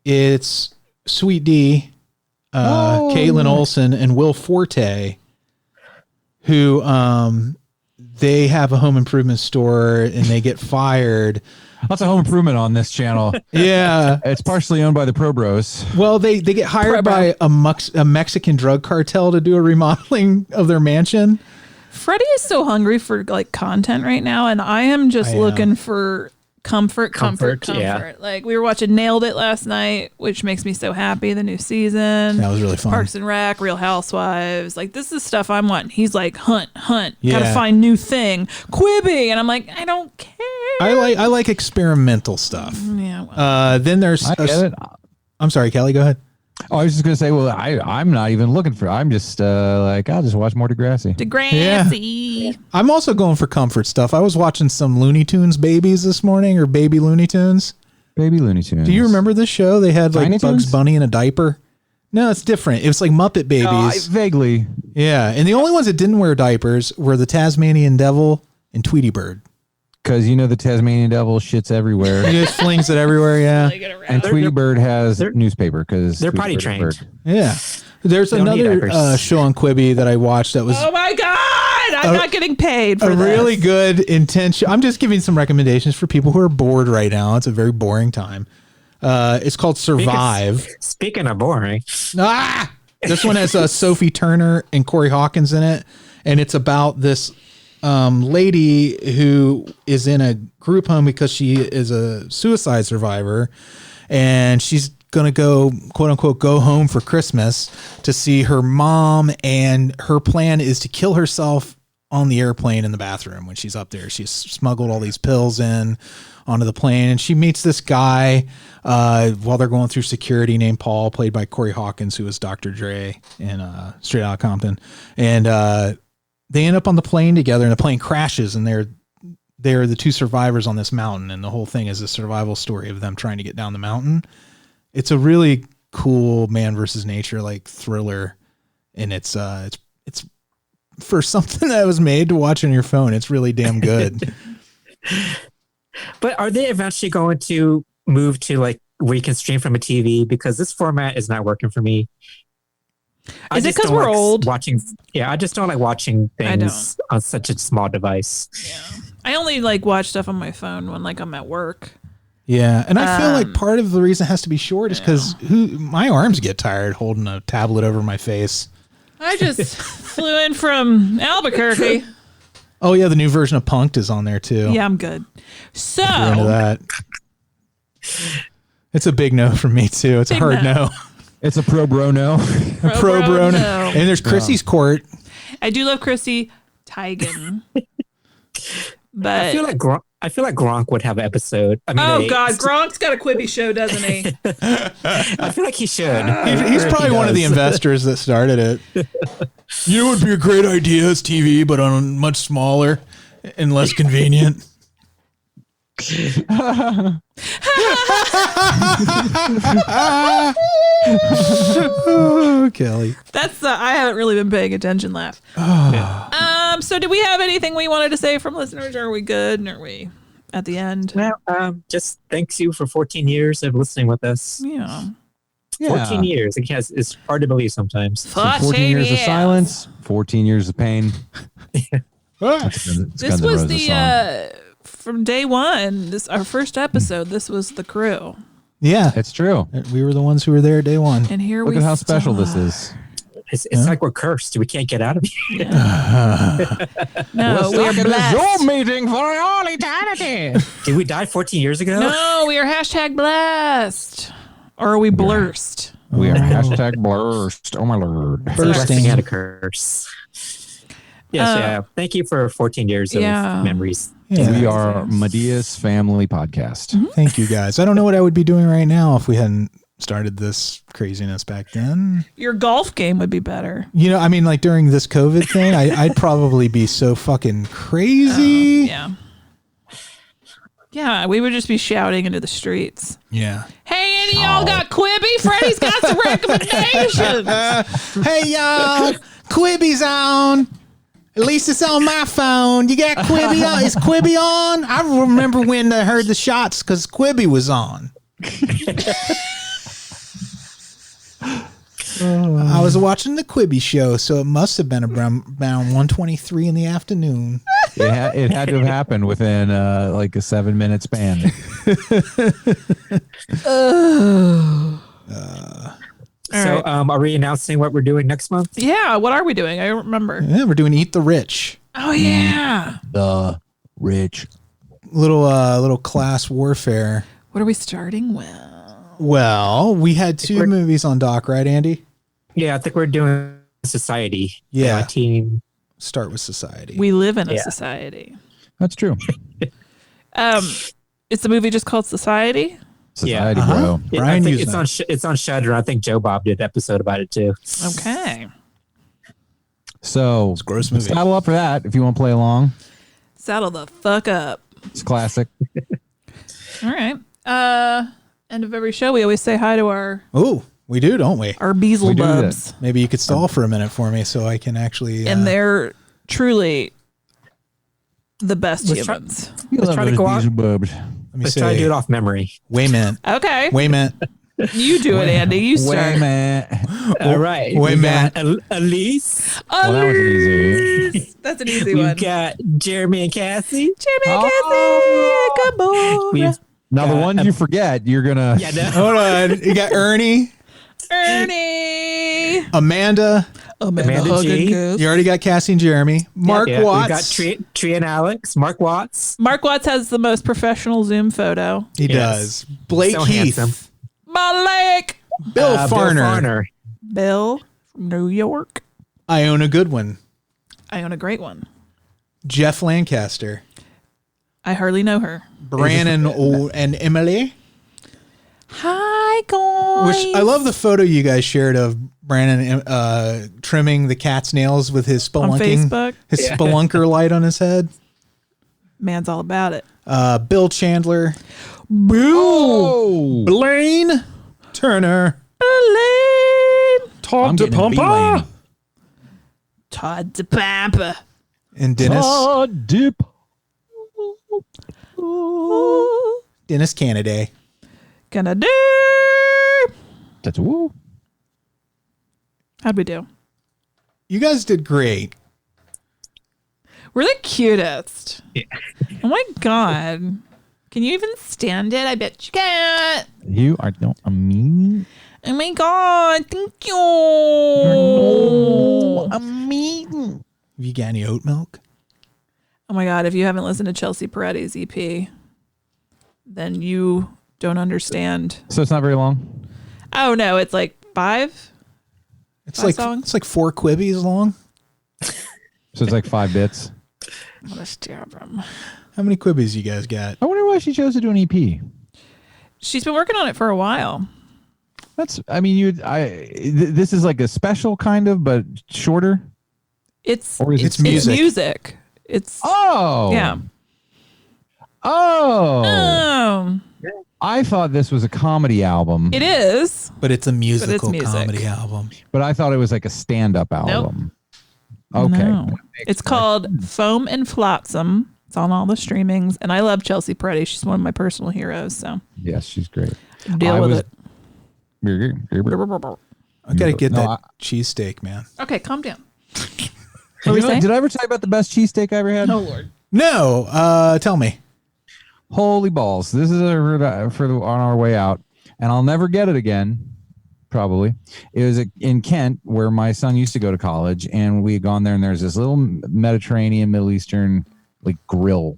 it's Sweet D, Caitlin Olsen, and Will Forte, who they have a home improvement store and they get fired. Lots of home improvement on this channel. Yeah. It's partially owned by the Pro Bros. Well, they get hired by a Mexican drug cartel to do a remodeling of their mansion. Freddie is so hungry for content right now, and I am just looking for comfort. Yeah. Like we were watching Nailed It last night, which makes me so happy. The new season. That was really fun. Parks and Rec, Real Housewives. Like this is stuff I'm wanting. He's like, hunt. Yeah. Gotta find new thing. Quibi. And I'm like, I don't care. I like experimental stuff. Yeah. Well. Then there's I'm sorry, Kelley, go ahead. Oh, I was just going to say, well, I'm not even looking for, I'm just I'll just watch more Degrassi. Yeah. I'm also going for comfort stuff. I was watching some Looney Tunes babies this morning, or Baby Looney Tunes. Baby Looney Tunes. Do you remember this show? They had Tiny Bugs Tunes? Bunny in a diaper. No, it's different. It was like Muppet Babies. Vaguely. Yeah. And the only ones that didn't wear diapers were the Tasmanian Devil and Tweety Bird. Because the Tasmanian Devil shits everywhere. He just flings it everywhere, yeah. And Tweety Bird has newspaper because they're potty trained. Yeah. There's another show on Quibi that I watched that was... Oh my God! I'm not getting paid for this. A really good, intense show. I'm just giving some recommendations for people who are bored right now. It's a very boring time. It's called Survive. Speaking of boring. This one has Sophie Turner and Corey Hawkins in it. And it's about this... lady who is in a group home because she is a suicide survivor, and she's gonna go, quote unquote, go home for Christmas to see her mom, and her plan is to kill herself on the airplane in the bathroom when she's up there. She's smuggled all these pills in onto the plane, and she meets this guy while they're going through security named Paul, played by Corey Hawkins, who is Dr. Dre in Straight Outta Compton, and they end up on the plane together, and the plane crashes, and they're the two survivors on this mountain, and the whole thing is a survival story of them trying to get down the mountain. It's a really cool man versus nature thriller, and it's for something that was made to watch on your phone. It's really damn good. But are they eventually going to move to where you can stream from a TV? Because this format is not working for me. Is it because we're old? I just don't like watching things on such a small device. Yeah, I only watch stuff on my phone when I'm at work. Yeah, and I feel like part of the reason it has to be short is because my arms get tired holding a tablet over my face. I just flew in from Albuquerque. Oh yeah, the new version of Punk'd is on there too. Yeah, I'm good. So into that. It's a big no from me too. It's a hard no. It's a pro bro no. Pro bro no. And there's Chrissy's Court. I do love Chrissy Teigen. But I feel like Gronk would have an episud. Gronk's got a Quibi show, doesn't he? I feel like he should. He's probably one of the investors that started it. You know what would be a great idea as TV, but on much smaller and less convenient. Oh, Kelley. That's I haven't really been paying attention. Laugh. So do we have anything we wanted to say from listeners? Or are we good? And are we at the end? Well, just thanks you for 14 years of listening with us. Yeah. Yeah. 14 years. It's hard to believe sometimes. So 14 years of silence, 14 years of pain. This was the from day one. Our first episode. This was the crew, Yeah, It's true. we were the ones who were there day one. and here Look we at how still special this are. is. It's like we're cursed. We can't get out of here. No, we are Stuck in a blessed. Zoom meeting for all eternity. Did we die 14 years ago? No, we are hashtag blessed, or are we blurst? We are hashtag blurst. Oh my lord. Blessing and a curse. Yes, yeah. Thank you for 14 years of memories. Yeah. We are Medea's family podcast. Thank you guys. I don't know what I would be doing right now if we hadn't started this craziness back then. Your golf game would be better. You know, I mean, like during this COVID thing, I'd probably be so fucking crazy. Yeah. Yeah, we would just be shouting into the streets. Yeah. Hey, any of y'all got Quibi? Freddie's got some recommendations. Hey, y'all. Quibi's on. At least it's on my phone. You got Quibi on? Is Quibi on? I remember when I heard the shots because Quibi was on. I was watching the Quibi show, so it must have been around 1:23 in the afternoon. It had to have happened within like a 7-minute span. So, are we announcing what we're doing next month? Yeah, what are we doing? I don't remember. Yeah, we're doing Eat the Rich. Oh, yeah. The rich. Little class warfare. What are we starting with? Well, we had two movies on doc, right, Andy? Yeah, I think we're doing Society. Yeah. Team. Start with Society. We live in a society. That's true. It's a movie just called Society. Society, Uh-huh. bro. Yeah, Brian I think used it's on Shudder. I think Joe Bob did an episode about it too. Okay. So, It's a gross movie. saddle up for that if you want to play along. Saddle the fuck up. It's classic. All right. End of every show, we always say hi to our Oh, we do, don't we? Beaslebubs. We do that. Maybe you could stall for a minute for me so I can actually. And they're truly the best Let's try- humans. Let's try to go out. let me Let's say, try to do it off memory. Wait a minute. Okay. Wait a minute. You do it, Andy. You Wait a start. minute. All right. Wait a We got minute. Elise. Well, that was easy. That's an easy We've one. got Jeremy and Cassie. Jimmy and Cassie. Come on. We've Now, the ones you forget, you're going to... yeah, no. Hold on. You got Ernie, Ernie. Amanda. Amanda G. You already got Cassie and Jeremy. Mark Yeah, Watts. We've got Tree and Alex. Mark Watts. Mark Watts has the most professional Zoom photo. He Yes. does. Blake So Heath. handsome. Malik. Bill Fahrner. Bill Fahrner. Bill from New York. Iona Goodwin. I own a great one. Jeff Lancaster. I hardly know her. Branan and Emily. Hi, guys. Which I love the photo you guys shared of Branan trimming the cat's nails with his On spelunking, Facebook. his spelunker light on his head. Man's all about it. Bill Chandler, Oh! Blayne Turner, Blayne. Todd I'm to getting a Pompa, Blayne. Todd to Pompa. and Dennis Dip. Dennis Cannaday. Cannaday. That's woo. How'd we do? You guys did great. We're the cutest. Yeah. Oh my god. Can you even stand it? I bet you can't. You are no mean. Oh my god. Thank you. Mean. Have you got any oat milk? Oh my god. If you haven't listened to Chelsea Peretti's EP, then you don't understand. So it's not very long. Oh no, it's like 5. It's Five like songs? it's like 4 Quibbies long. So it's like 5 bits. I'm gonna stab him. How many Quibbies you guys got? I wonder why she chose to do an EP. She's been working on it for a while. That's. I mean, this is like a special kind of, but shorter. It's Or is it It's music. It's music. It's Oh. yeah. Oh. Oh, I thought this was a comedy album. it is. But it's a musical music. comedy album. But I thought it was like a stand-up album. Okay. No. It's called Foam and Flotsam. It's on all the streamings, and I love Chelsea Peretti. She's one of my personal heroes. So Yes, she's great. deal I with was it. I gotta get that cheesesteak, man. Okay, calm down. What were we saying? Did I ever tell you about the best cheesesteak I ever had? Oh, Lord. No. Tell me. Holy balls. This is on our way out, and I'll never get it again. Probably. It was in Kent where my son used to go to college, and we had gone there, and there's this little Mediterranean, Middle Eastern like grill.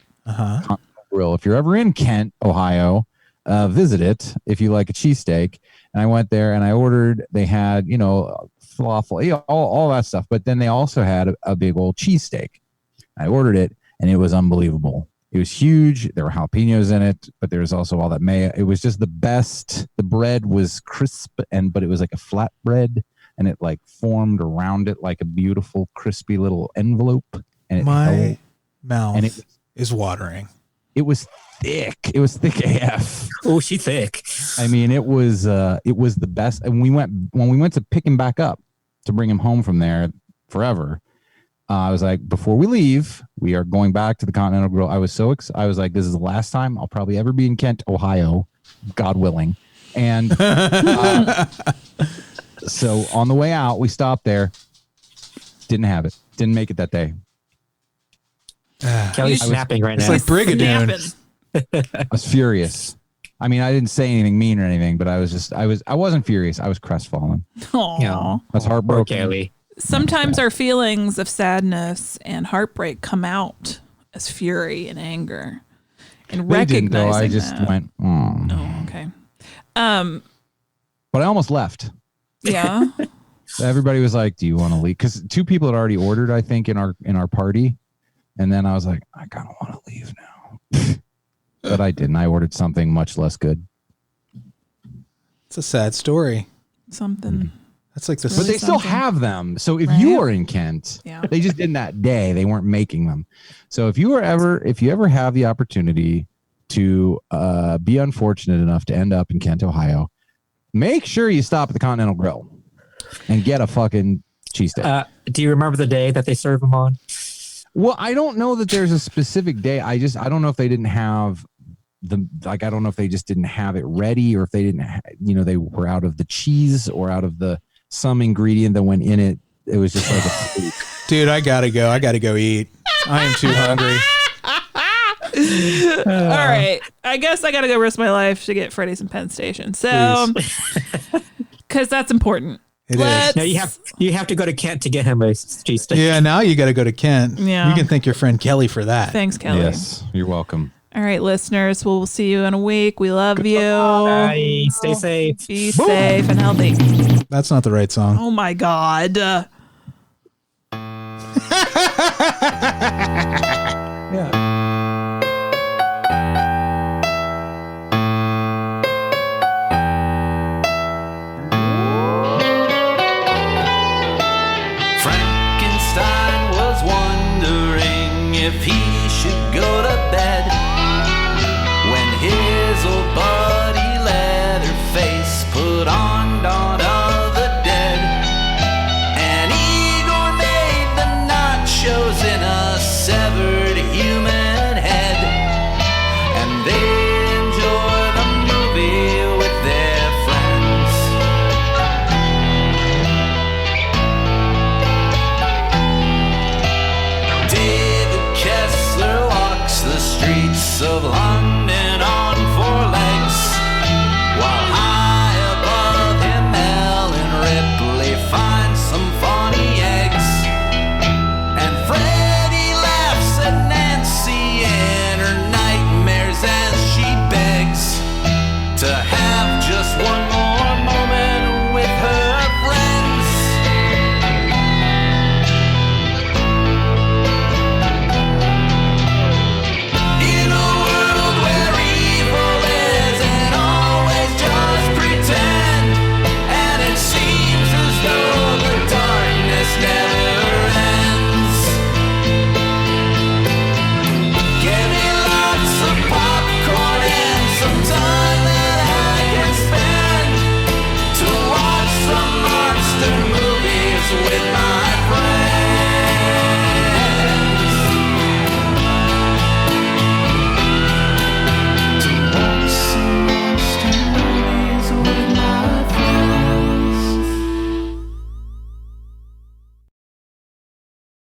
Grill. If you're ever in Kent, Ohio, visit it if you like a cheesesteak. And I went there and I ordered, they had, falafel, all that stuff. But then they also had a big old cheesesteak. I ordered it and it was unbelievable. It was huge. There were jalapenos in it, but there was also all that mayo. It was just the best. The bread was crisp, but it was like a flat bread, and it like formed around it like a beautiful, crispy little envelope. And my mouth is watering. It was thick. It was thick AF. Oh, she thick. I mean, it was the best. And when we went to pick him back up to bring him home from there forever. I was like, before we leave, we are going back to the Continental Grill. I was so excited. I was like, this is the last time I'll probably ever be in Kent, Ohio, God willing. And so on the way out, we stopped there. Didn't have it. Didn't make it that day. Kelly's snapping right now. It's like Brigadoon. I was furious. I mean, I didn't say anything mean or anything, but I wasn't furious. I was crestfallen. Aww. I was heartbroken. Kelly. Sometimes our feelings of sadness and heartbreak come out as fury and anger. And They didn't, though. recognizing I just that. went, Oh, okay. But I almost left. Yeah. Everybody was like, do you want to leave? Because 2 people had already ordered, I think, in our party. And then I was like, I kind of want to leave now. But I didn't. I ordered something much less good. It's a sad story. Something. That's like the. But they still have them. So if you are in Kent, Yeah. they just didn't that day. They weren't making them. So if you ever have the opportunity to be unfortunate enough to end up in Kent, Ohio, make sure you stop at the Continental Grill and get a fucking cheesesteak. Do you remember the day that they serve them on? Well, I don't know that there's a specific day. I don't know if they didn't have I don't know if they just didn't have it ready, or if they didn't, they were out of the cheese or out of some ingredient that went in it. It was just like a fluke. Dude, I gotta go. I gotta go eat. I am too hungry. All right. I guess I got to go risk my life to get Freddy some Penn Station. So, because that's important. It is. No, you have to go to Kent to get him a cheesesteak. Yeah, now you got to go to Kent. Yeah. You can thank your friend Kelley for that. Thanks, Kelley. Yes, you're welcome. All right, listeners. We'll see you in a week. We love you. Bye. Stay safe. Be safe and healthy. That's not the right song. Oh, my God.